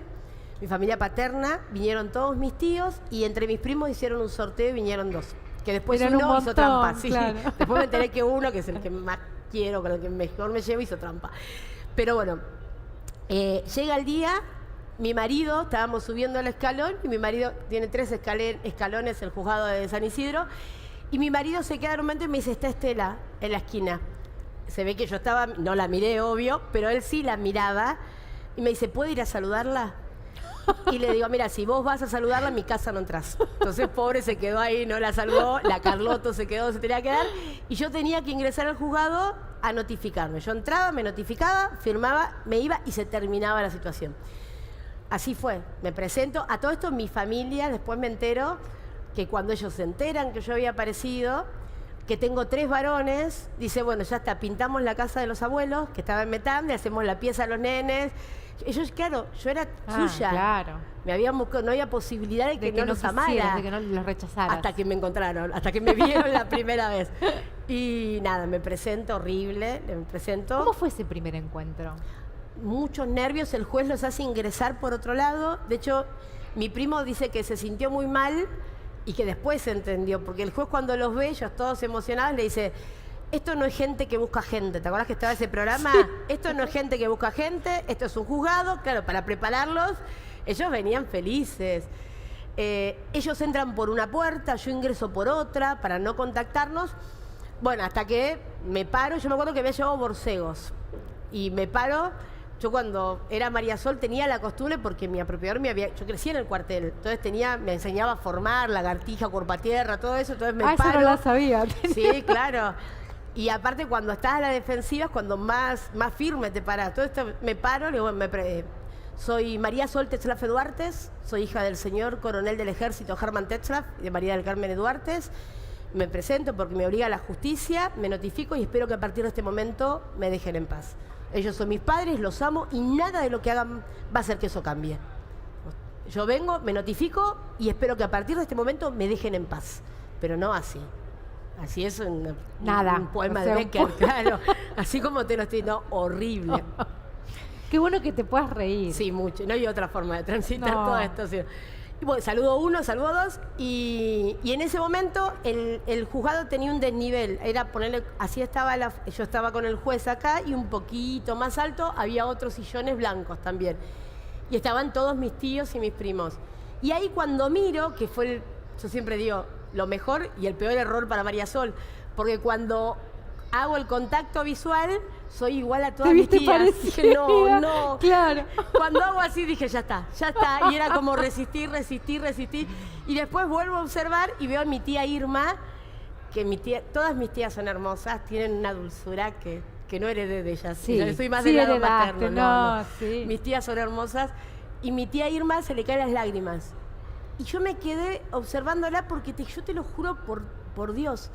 mi familia paterna, vinieron todos mis tíos y entre mis primos hicieron un sorteo y vinieron 2. Que después Eran uno un hizo montón, trampa. Sí. claro. Después me enteré que uno, que es el que más quiero, con el que mejor me llevo, hizo trampa. Pero bueno, llega el día, mi marido, estábamos subiendo el escalón, y mi marido tiene 3 escalones, el juzgado de San Isidro, y mi marido se queda en un momento y me dice, está Estela en la esquina. Se ve que yo estaba, no la miré, obvio, pero él sí la miraba, y me dice, ¿puedo ir a saludarla? Y le digo, mira, si vos vas a saludarla, en mi casa no entras. Entonces, pobre, se quedó ahí, no la saludó, la Carlotto se tenía que quedar, y yo tenía que ingresar al juzgado a notificarme. Yo entraba, me notificaba, firmaba, me iba y se terminaba la situación. Así fue, me presento. A todo esto mi familia, después me entero que cuando ellos se enteran que yo había aparecido, que tengo 3 varones, dice, bueno, ya está, pintamos la casa de los abuelos, que estaba en Metam, le hacemos la pieza a los nenes. Ellos, claro, yo era suya. Claro. Me habían buscado, no había posibilidad de que no los amara. De que no los rechazaras. Hasta que me encontraron, hasta que me vieron la primera vez. Y nada, me presento horrible, me presento. ¿Cómo fue ese primer encuentro? Muchos nervios, el juez los hace ingresar por otro lado. De hecho, mi primo dice que se sintió muy mal y que después se entendió, porque el juez cuando los ve, ellos todos emocionados, le dice, esto no es gente que busca gente. ¿Te acuerdas que estaba ese programa? Sí. Esto no es gente que busca gente, esto es un juzgado. Claro, para prepararlos, ellos venían felices. Ellos entran por una puerta, yo ingreso por otra para no contactarnos. Bueno, hasta que me paro, yo me acuerdo que había llevado borcegos. Y me paro, yo cuando era María Sol tenía la costumbre, porque mi apropiador yo crecí en el cuartel, entonces me enseñaba a formar, lagartija, cuerpo a tierra, todo eso, entonces me paro. Eso no la sabía. Sí, claro. Y aparte cuando estás a la defensiva es cuando más firme te paras. Todo esto me paro, le digo, soy María Sol Tetzlaff Duartes, soy hija del señor coronel del ejército Herman Tetzlaff y de María del Carmen Duartes. Me presento porque me obliga la justicia, me notifico y espero que a partir de este momento me dejen en paz. Ellos son mis padres, los amo y nada de lo que hagan va a hacer que eso cambie. Yo vengo, me notifico y espero que a partir de este momento me dejen en paz, pero no así. Así es un poema de Becker, claro. Así como te lo estoy diciendo, horrible. Qué bueno que te puedas reír. Sí, mucho. No hay otra forma de transitar todo esto. ¿Sí? Y bueno, saludo 1, saludo 2. Y en ese momento el juzgado tenía un desnivel. Era ponerle, así estaba yo estaba con el juez acá y un poquito más alto había otros sillones blancos también. Y estaban todos mis tíos y mis primos. Y ahí cuando miro, que fue yo siempre digo, lo mejor y el peor error para María Sol, porque cuando hago el contacto visual soy igual a todas mis tías. Dije, no. Claro. Cuando hago así dije, ya está. Y era como resistir. Y después vuelvo a observar y veo a mi tía Irma, que todas mis tías son hermosas, tienen una dulzura que no heredé de ellas. Sí, yo soy más del lado materno. No. Sí. Mis tías son hermosas. Y mi tía Irma se le caen las lágrimas. Y yo me quedé observándola porque yo te lo juro por Dios.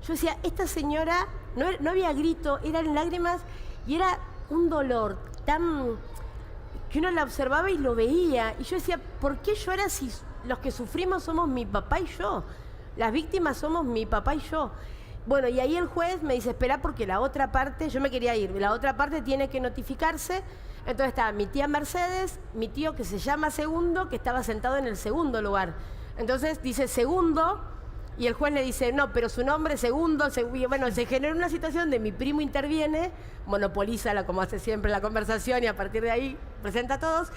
Yo decía, esta señora, no había grito, eran lágrimas y era un dolor tan que uno la observaba y lo veía. Y yo decía, ¿por qué llora si los que sufrimos somos mi papá y yo? Las víctimas somos mi papá y yo. Bueno, y ahí el juez me dice, espera porque la otra parte, yo me quería ir, la otra parte tiene que notificarse. Entonces estaba mi tía Mercedes, mi tío que se llama Segundo, que estaba sentado en el segundo lugar. Entonces dice Segundo, y el juez le dice, no, pero su nombre es Segundo. Bueno, se generó una situación donde mi primo interviene, monopoliza, como hace siempre, la conversación y a partir de ahí presenta a todos,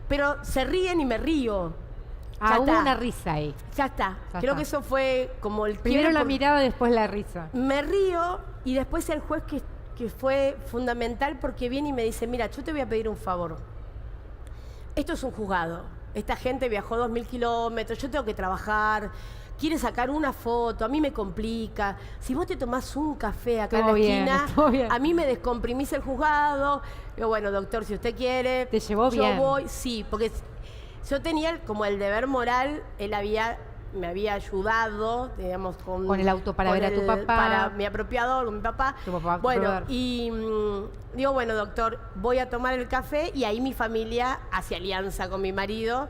pero se ríen y me río. Hubo una risa ahí. Ya está. Creo que eso fue como el primero la mirada, después la risa. Me río y después el juez que fue fundamental porque viene y me dice, mira, yo te voy a pedir un favor. Esto es un juzgado. Esta gente viajó 2000 kilómetros, yo tengo que trabajar, quiere sacar una foto, a mí me complica. Si vos te tomás un café acá en la esquina, a mí me descomprimís el juzgado. Digo, bueno, doctor, si usted quiere, ¿te llevó bien? Yo voy, sí, porque yo tenía como el deber moral, me había ayudado, digamos, con el auto para ver a tu papá. Para mi apropiador, con mi papá. Tu papá, bueno, y Digo, bueno, doctor, voy a tomar el café y ahí mi familia hace alianza con mi marido.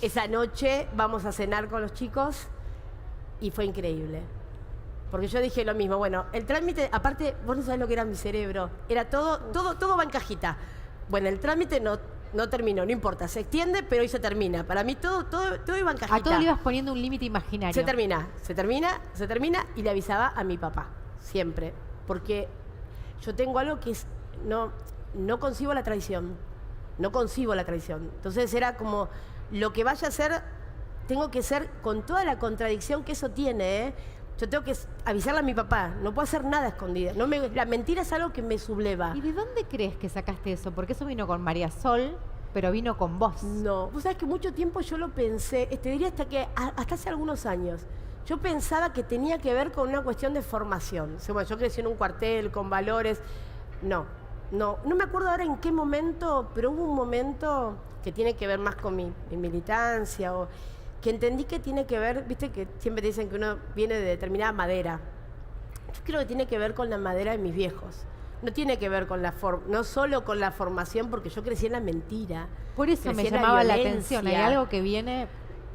Esa noche vamos a cenar con los chicos y fue increíble. Porque yo dije lo mismo, bueno, el trámite, aparte, vos no sabés lo que era mi cerebro, era todo va en cajita. Bueno, el trámite no terminó, no importa, se extiende, pero hoy se termina. Para mí todo iba en cajita. A todo le ibas poniendo un límite imaginario. Se termina y le avisaba a mi papá, siempre. Porque yo tengo algo que es, no concibo la traición, no concibo la traición. Entonces era como, lo que vaya a hacer, tengo que ser con toda la contradicción que eso tiene, ¿eh? Yo tengo que avisarle a mi papá, no puedo hacer nada escondida. La mentira es algo que me subleva. ¿Y de dónde crees que sacaste eso? Porque eso vino con María Sol, pero vino con vos. No, vos sabés que mucho tiempo yo lo pensé, te diría hasta hace algunos años. Yo pensaba que tenía que ver con una cuestión de formación. O sea, bueno, yo crecí en un cuartel con valores. No me acuerdo ahora en qué momento, pero hubo un momento que tiene que ver más con mi militancia o que entendí que tiene que ver, viste que siempre te dicen que uno viene de determinada madera. Yo creo que tiene que ver con la madera de mis viejos. No tiene que ver con no solo con la formación, porque yo crecí en la mentira. Por eso me llamaba la atención, hay algo que viene...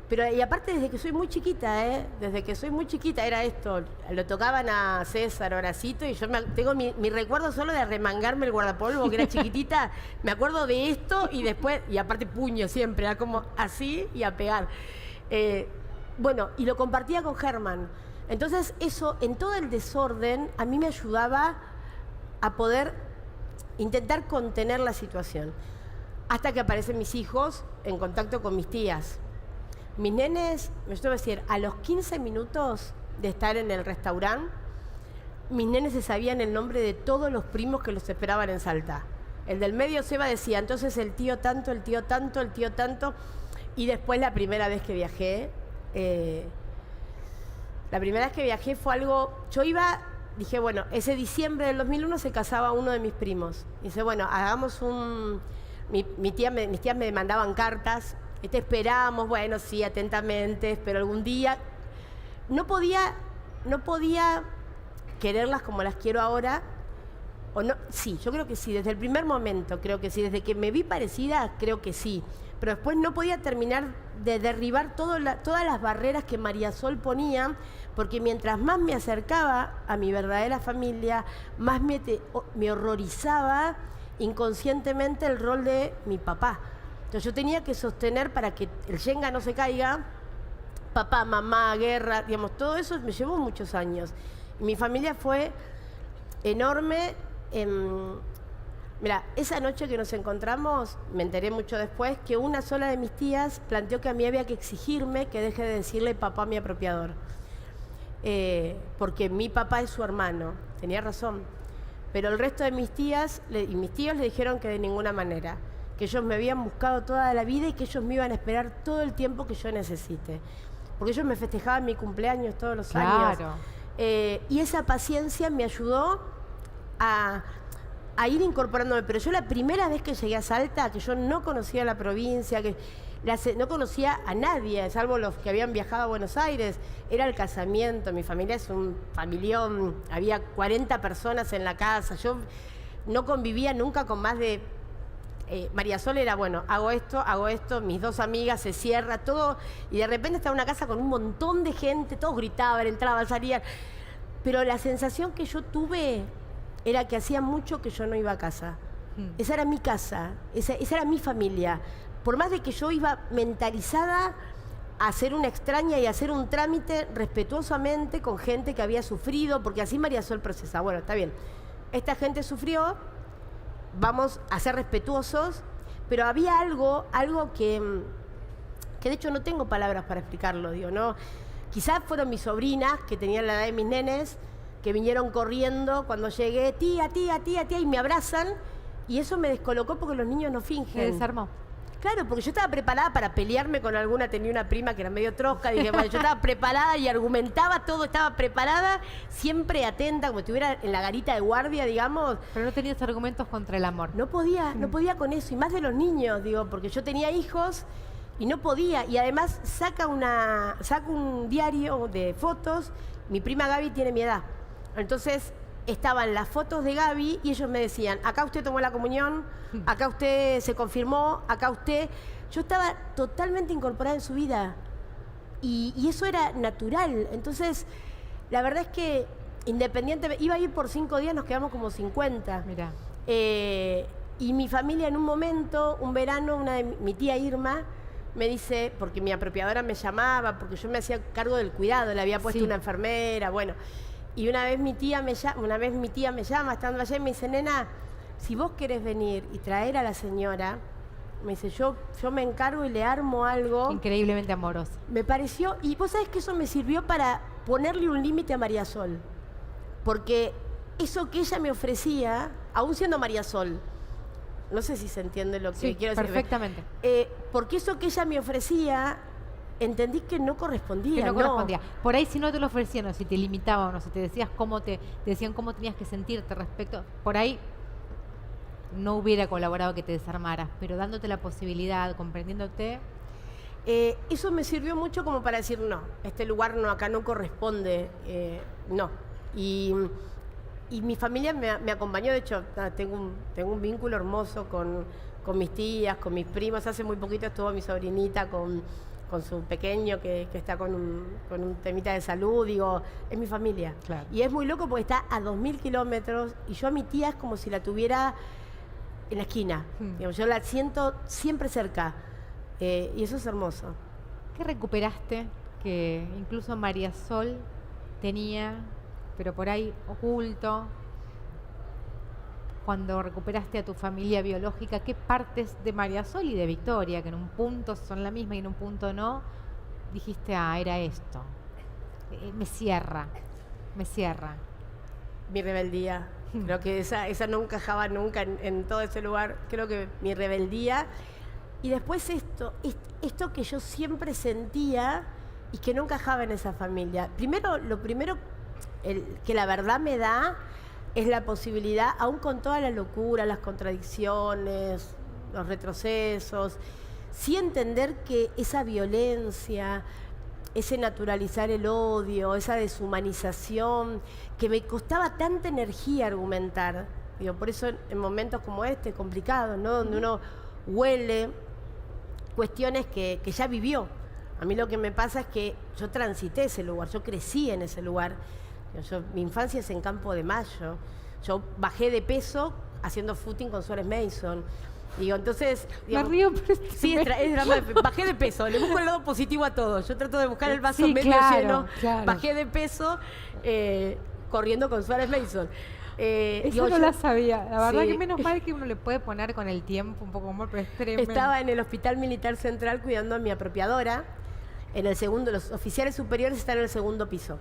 Pero y aparte desde que soy muy chiquita, desde que soy muy chiquita era esto, lo tocaban a César, Horacito, y yo tengo mi recuerdo solo de remangarme el guardapolvo, que era chiquitita, me acuerdo de esto y después, y aparte puño siempre, era como así y a pegar. Bueno, y lo compartía con Germán. Entonces eso, en todo el desorden, a mí me ayudaba a poder intentar contener la situación. Hasta que aparecen mis hijos en contacto con mis tías. Mis nenes, me estoy a decir, a los 15 minutos de estar en el restaurante, mis nenes se sabían el nombre de todos los primos que los esperaban en Salta. El del medio, Seba, decía, entonces el tío tanto, el tío tanto, el tío tanto. Y después la primera vez que viajé, fue algo, dije, bueno, ese diciembre del 2001 se casaba uno de mis primos. Dice, bueno, hagamos mis tías me mandaban cartas, te esperamos, bueno, sí, atentamente, pero algún día. No podía quererlas como las quiero ahora, o no, sí, yo creo que sí, desde el primer momento creo que sí, desde que me vi parecida, creo que sí. Pero después no podía terminar de derribar todas las barreras que María Sol ponía, porque mientras más me acercaba a mi verdadera familia, más me horrorizaba inconscientemente el rol de mi papá. Entonces yo tenía que sostener para que el yenga no se caiga, papá, mamá, guerra, digamos, todo eso me llevó muchos años. Y mi familia fue enorme. Mira, esa noche que nos encontramos, me enteré mucho después, que una sola de mis tías planteó que a mí había que exigirme que deje de decirle papá a mi apropiador. Porque mi papá es su hermano. Tenía razón. Pero el resto de mis tías y mis tíos le dijeron que de ninguna manera. Que ellos me habían buscado toda la vida y que ellos me iban a esperar todo el tiempo que yo necesite. Porque ellos me festejaban mi cumpleaños todos los años. Y esa paciencia me ayudó a ir incorporándome. Pero yo la primera vez que llegué a Salta, que yo no conocía la provincia, no conocía a nadie, salvo los que habían viajado a Buenos Aires, era el casamiento. Mi familia es un familión, había 40 personas en la casa. Yo no convivía nunca con más de... María Sol era, bueno, hago esto, mis dos amigas, se cierra todo, y de repente estaba en una casa con un montón de gente, todos gritaban, entraban, salían. Pero la sensación que yo tuve era que hacía mucho que yo no iba a casa. Esa era mi casa, esa era mi familia. Por más de que yo iba mentalizada a ser una extraña y a hacer un trámite respetuosamente con gente que había sufrido, porque así María Sol procesa. Bueno, está bien, esta gente sufrió, vamos a ser respetuosos, pero había algo que de hecho no tengo palabras para explicarlo, digo, ¿no? Quizás fueron mis sobrinas, que tenían la edad de mis nenes, que vinieron corriendo cuando llegué, tía, y me abrazan, y eso me descolocó porque los niños no fingen. Me desarmó. Claro, porque yo estaba preparada para pelearme con alguna, tenía una prima que era medio trosca, dije, bueno, yo estaba preparada y argumentaba todo, estaba preparada, siempre atenta, como si estuviera en la garita de guardia, digamos. Pero no tenías argumentos contra el amor. No podía con eso, y más de los niños, digo, porque yo tenía hijos y no podía, y además saca un diario de fotos, mi prima Gaby tiene mi edad, entonces estaban las fotos de Gaby y ellos me decían, acá usted tomó la comunión, acá usted se confirmó, acá usted... Yo estaba totalmente incorporada en su vida y eso era natural. Entonces, la verdad es que independientemente, iba a ir por 5 días, nos quedamos como 50. Mirá. Y mi familia en un momento, un verano, mi tía Irma me dice, porque mi apropiadora me llamaba, porque yo me hacía cargo del cuidado, le había puesto una enfermera, bueno. Y una vez mi tía me llama, estando allá, y me dice, nena, si vos querés venir y traer a la señora, me dice, yo me encargo y le armo algo. Increíblemente amorosa. Me pareció, y vos sabés que eso me sirvió para ponerle un límite a María Sol. Porque eso que ella me ofrecía, aún siendo María Sol, no sé si se entiende lo que quiero decir. Perfectamente. Porque eso que ella me ofrecía, entendí que no correspondía. Que no correspondía. Por ahí si no te lo ofrecían, o si te limitaban, o si te decías te decían cómo tenías que sentirte respecto, por ahí no hubiera colaborado que te desarmaras, pero dándote la posibilidad, comprendiéndote. Eso me sirvió mucho como para decir, no, este lugar no, acá no corresponde, no. Y mi familia me acompañó, de hecho, tengo un vínculo hermoso con mis tías, con mis primos. Hace muy poquito estuvo mi sobrinita con su pequeño que está con un temita de salud. Digo, es mi familia. Claro. Y es muy loco porque está a 2000 kilómetros y yo a mi tía es como si la tuviera en la esquina. Digamos, yo la siento siempre cerca. Y eso es hermoso. ¿Qué recuperaste que incluso María Sol tenía, pero por ahí oculto? Cuando recuperaste a tu familia biológica, ¿qué partes de María Sol y de Victoria, que en un punto son la misma y en un punto no, dijiste, era esto? Me cierra. Mi rebeldía. Creo que esa no encajaba nunca en todo ese lugar. Creo que mi rebeldía. Y después esto que yo siempre sentía y que no encajaba en esa familia. Lo primero que la verdad me da es la posibilidad, aún con toda la locura, las contradicciones, los retrocesos, sí entender que esa violencia, ese naturalizar el odio, esa deshumanización, que me costaba tanta energía argumentar. Digo, por eso en momentos como este, complicados, ¿no? Donde uno huele cuestiones que ya vivió. A mí lo que me pasa es que yo transité ese lugar, yo crecí en ese lugar. Mi infancia es en Campo de Mayo. Yo bajé de peso haciendo footing con Suárez Mason. Digo, entonces... Digamos, me río, pero sí, bajé de peso. Le busco el lado positivo a todo. Yo trato de buscar el vaso medio lleno. Claro. Bajé de peso corriendo con Suárez Mason. Eso no la sabía. La verdad que menos mal que uno le puede poner con el tiempo un poco humor, pero es tremendo. Estaba en el Hospital Militar Central cuidando a mi apropiadora. Los oficiales superiores están en el segundo piso.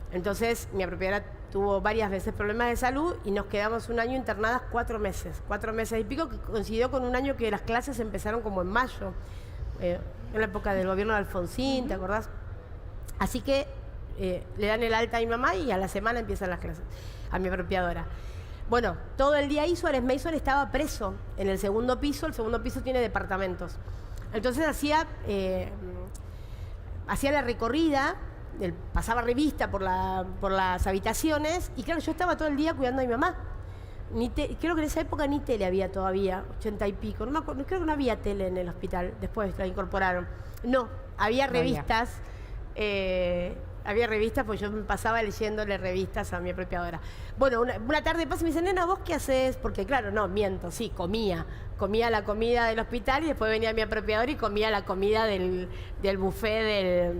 Entonces, mi apropiadora tuvo varias veces problemas de salud y nos quedamos un año internadas 4 meses. 4 meses y pico, que coincidió con un año que las clases empezaron como en mayo, en la época del gobierno de Alfonsín, ¿te acordás? Así que le dan el alta a mi mamá y a la semana empiezan las clases, a mi apropiadora. Bueno, todo el día ahí Suárez Mason estaba preso en el segundo piso. El segundo piso tiene departamentos. Entonces hacía la recorrida, pasaba revista por las habitaciones y claro, yo estaba todo el día cuidando a mi mamá. Creo que en esa época ni tele había todavía, 80 y pico. No me acuerdo, creo que no había tele en el hospital, después la incorporaron. No, había revistas. Había revistas, pues yo me pasaba leyéndole revistas a mi apropiadora. Bueno, una tarde pasa y me dice, nena, ¿vos qué haces? Porque claro, no, miento, sí, comía la comida del hospital y después venía mi apropiadora y comía la comida del buffet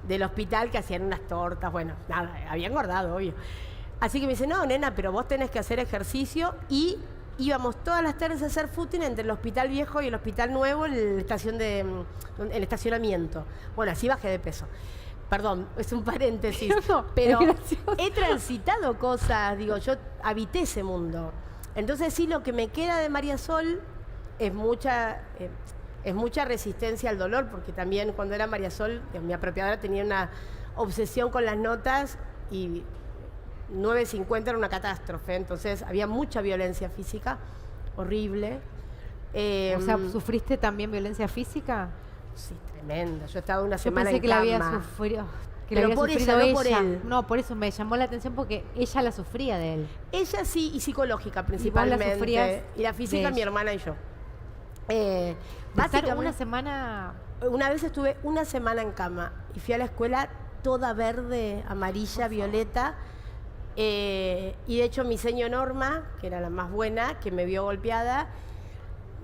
del hospital, que hacían unas tortas, bueno, nada, había engordado, obvio. Así que me dice, no, nena, pero vos tenés que hacer ejercicio. Y íbamos todas las tardes a hacer footing entre el hospital viejo y el hospital nuevo, el estacionamiento. Bueno, así bajé de peso. Perdón, es un paréntesis, pero he transitado cosas, digo, yo habité ese mundo. Entonces sí, lo que me queda de María Sol es mucha resistencia al dolor, porque también cuando era María Sol, mi apropiadora tenía una obsesión con las notas y 9.50 era una catástrofe, entonces había mucha violencia física, horrible. O sea, ¿sufriste también violencia física? Sí, tremenda. Yo he estado una semana en cama. Yo pensé que la había sufrido. que la Pero había por sufrido ella, ella. no por él. No, por eso me llamó la atención porque ella la sufría de él. Ella sí, y psicológica la principalmente. sufrías Y la física, de mi ella. hermana y yo. De estar Básicamente, una semana... una vez estuve una semana en cama y fui a la escuela toda verde, amarilla, violeta. Y de hecho mi seño Norma, que era la más buena, que me vio golpeada,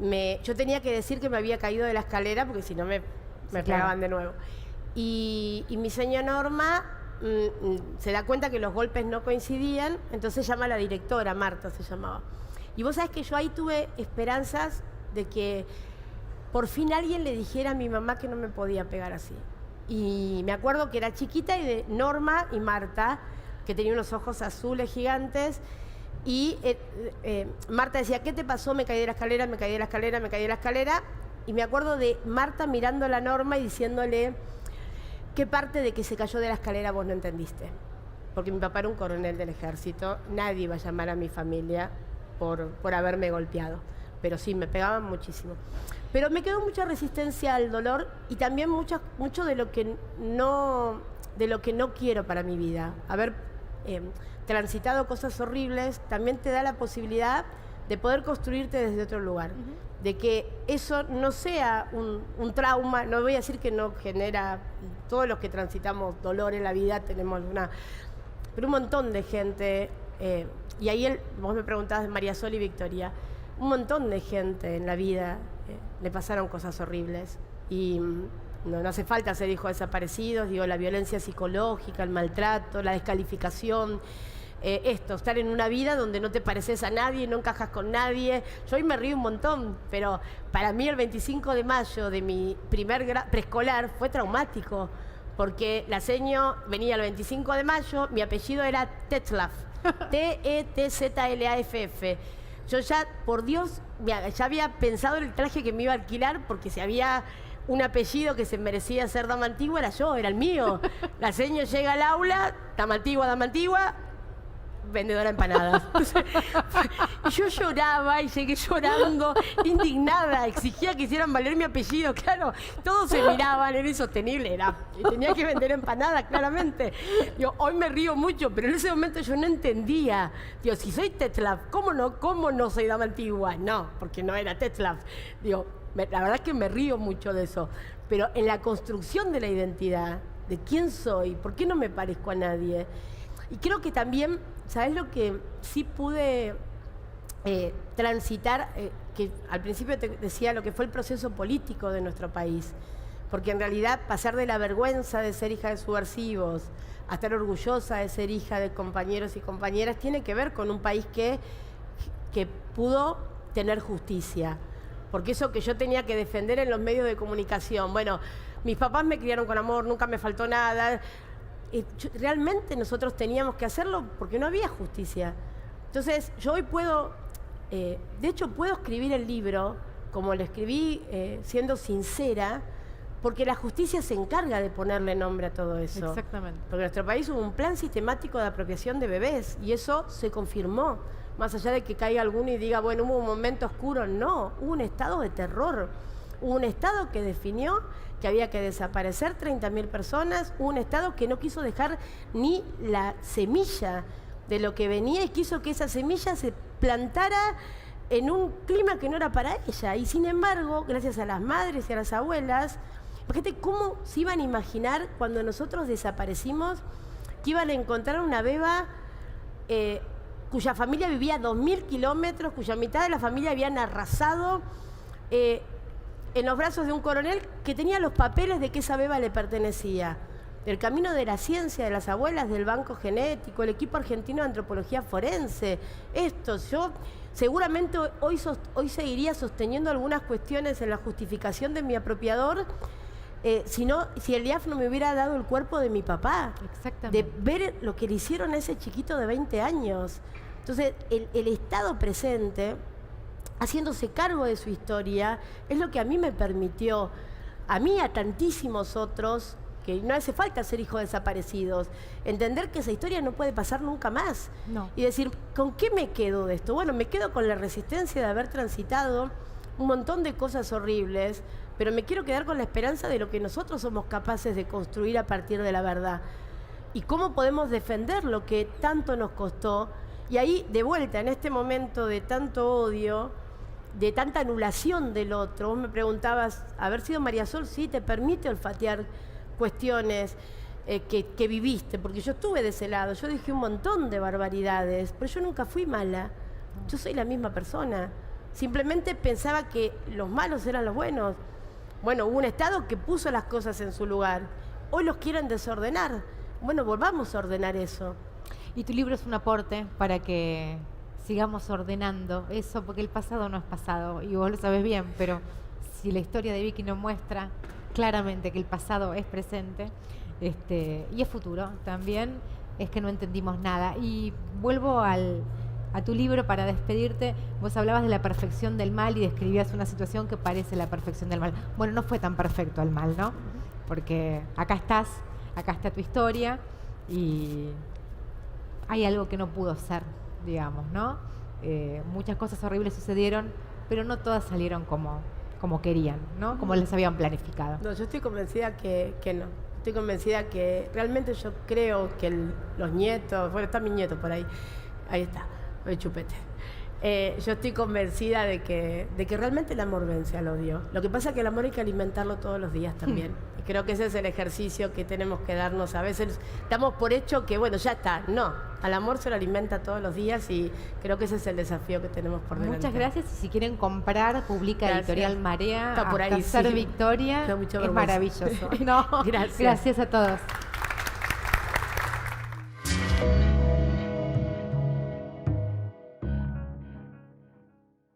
yo tenía que decir que me había caído de la escalera porque si no me pegaban de nuevo. Y mi seño Norma se da cuenta que los golpes no coincidían, entonces llama a la directora, Marta se llamaba. Y vos sabés que yo ahí tuve esperanzas de que por fin alguien le dijera a mi mamá que no me podía pegar así. Y me acuerdo que era chiquita y de Norma y Marta, que tenía unos ojos azules gigantes, y Marta decía, ¿qué te pasó? Me caí de la escalera, me caí de la escalera, me caí de la escalera. Y me acuerdo de Marta mirando a la Norma y diciéndole, ¿qué parte de que se cayó de la escalera vos no entendiste? Porque mi papá era un coronel del ejército, nadie iba a llamar a mi familia por haberme golpeado. Pero sí, me pegaban muchísimo. Pero me quedó mucha resistencia al dolor y también mucho de lo que no quiero para mi vida. Haber transitado cosas horribles también te da la posibilidad de poder construirte desde otro lugar. De que eso no sea un trauma, no voy a decir que no genera, todos los que transitamos dolor en la vida tenemos pero un montón de gente, y ahí vos me preguntabas de María Sol y Victoria, un montón de gente en la vida le pasaron cosas horribles y no hace falta ser hijo de desaparecidos, digo, la violencia psicológica, el maltrato, la descalificación, estar en una vida donde no te pareces a nadie, no encajas con nadie. Yo hoy me río un montón, pero para mí el 25 de mayo de mi primer preescolar fue traumático, porque la seño venía el 25 de mayo, mi apellido era Tetzlaff, T-E-T-Z-L-A-F-F. Yo ya, por Dios, ya había pensado en el traje que me iba a alquilar, porque si había un apellido que se merecía ser dama antigua, era yo, era el mío. La seño llega al aula, dama antigua, vendedora de empanadas. Entonces, y yo lloraba y llegué llorando, indignada, exigía que hicieran valer mi apellido, claro, todos se miraban, era insostenible, y tenía que vender empanadas, claramente. Digo, hoy me río mucho, pero en ese momento yo no entendía. Digo, si soy Tetzlaff, ¿cómo no soy dama antigua? No, porque no era Tetzlaff. Digo, la verdad es que me río mucho de eso, pero en la construcción de la identidad, de quién soy, por qué no me parezco a nadie. Y creo que también, ¿sabes lo que sí pude transitar? Que al principio te decía lo que fue el proceso político de nuestro país. Porque en realidad pasar de la vergüenza de ser hija de subversivos a estar orgullosa de ser hija de compañeros y compañeras tiene que ver con un país que pudo tener justicia. Porque eso que yo tenía que defender en los medios de comunicación, bueno, mis papás me criaron con amor, nunca me faltó nada. Realmente nosotros teníamos que hacerlo porque no había justicia. Entonces, yo hoy puedo, de hecho puedo escribir el libro, como lo escribí siendo sincera, porque la justicia se encarga de ponerle nombre a todo eso. Exactamente. Porque en nuestro país hubo un plan sistemático de apropiación de bebés y eso se confirmó. Más allá de que caiga alguno y diga, bueno, hubo un momento oscuro, no, hubo un estado de terror. Hubo un Estado que definió que había que desaparecer 30.000 personas, hubo un Estado que no quiso dejar ni la semilla de lo que venía y quiso que esa semilla se plantara en un clima que no era para ella. Y sin embargo, gracias a las madres y a las abuelas, fíjate cómo se iban a imaginar cuando nosotros desaparecimos que iban a encontrar una beba cuya familia vivía a 2.000 kilómetros, cuya mitad de la familia habían arrasado en los brazos de un coronel que tenía los papeles de que esa beba le pertenecía. Del camino de la ciencia, de las abuelas, del banco genético, el equipo argentino de antropología forense. Yo seguramente hoy seguiría sosteniendo algunas cuestiones en la justificación de mi apropiador, si el IAF no me hubiera dado el cuerpo de mi papá. Exactamente. De ver lo que le hicieron a ese chiquito de 20 años. Entonces, el Estado presente, haciéndose cargo de su historia, es lo que a mí me permitió, a mí y a tantísimos otros, que no hace falta ser hijos desaparecidos, entender que esa historia no puede pasar nunca más. No. Y decir, ¿con qué me quedo de esto? Bueno, me quedo con la resistencia de haber transitado un montón de cosas horribles, pero me quiero quedar con la esperanza de lo que nosotros somos capaces de construir a partir de la verdad. Y cómo podemos defender lo que tanto nos costó. Y ahí, de vuelta, en este momento de tanto odio, de tanta anulación del otro, vos me preguntabas, haber sido María Sol, sí, te permite olfatear cuestiones que viviste, porque yo estuve de ese lado, yo dije un montón de barbaridades, pero yo nunca fui mala, yo soy la misma persona, simplemente pensaba que los malos eran los buenos. Bueno, hubo un Estado que puso las cosas en su lugar, hoy los quieren desordenar, bueno, volvamos a ordenar eso. Y tu libro es un aporte para que sigamos ordenando eso, porque el pasado no es pasado, y vos lo sabes bien, pero si la historia de Vicky nos muestra claramente que el pasado es presente, y es futuro también, es que no entendimos nada. Y vuelvo a tu libro para despedirte. Vos hablabas de la perfección del mal y describías una situación que parece la perfección del mal. Bueno, no fue tan perfecto el mal, ¿no? Porque acá está tu historia y hay algo que no pudo ser, digamos, ¿no? Muchas cosas horribles sucedieron, pero no todas salieron como querían, ¿no? Como les habían planificado. No, yo estoy convencida que no. Estoy convencida que realmente yo creo que los nietos, bueno, está mi nieto por ahí está, el chupete. Yo estoy convencida de que realmente el amor vence al odio. Lo que pasa es que el amor hay que alimentarlo todos los días también. Y creo que ese es el ejercicio que tenemos que darnos. A veces damos por hecho que, bueno, ya está. No, al amor se lo alimenta todos los días y creo que ese es el desafío que tenemos por delante. Muchas gracias. Y si quieren comprar, publica Gracias. Editorial Marea. Está por ahí, Ser sí. Victoria. Da mucha Es vergüenza. maravilloso. No, Gracias. Gracias a todos.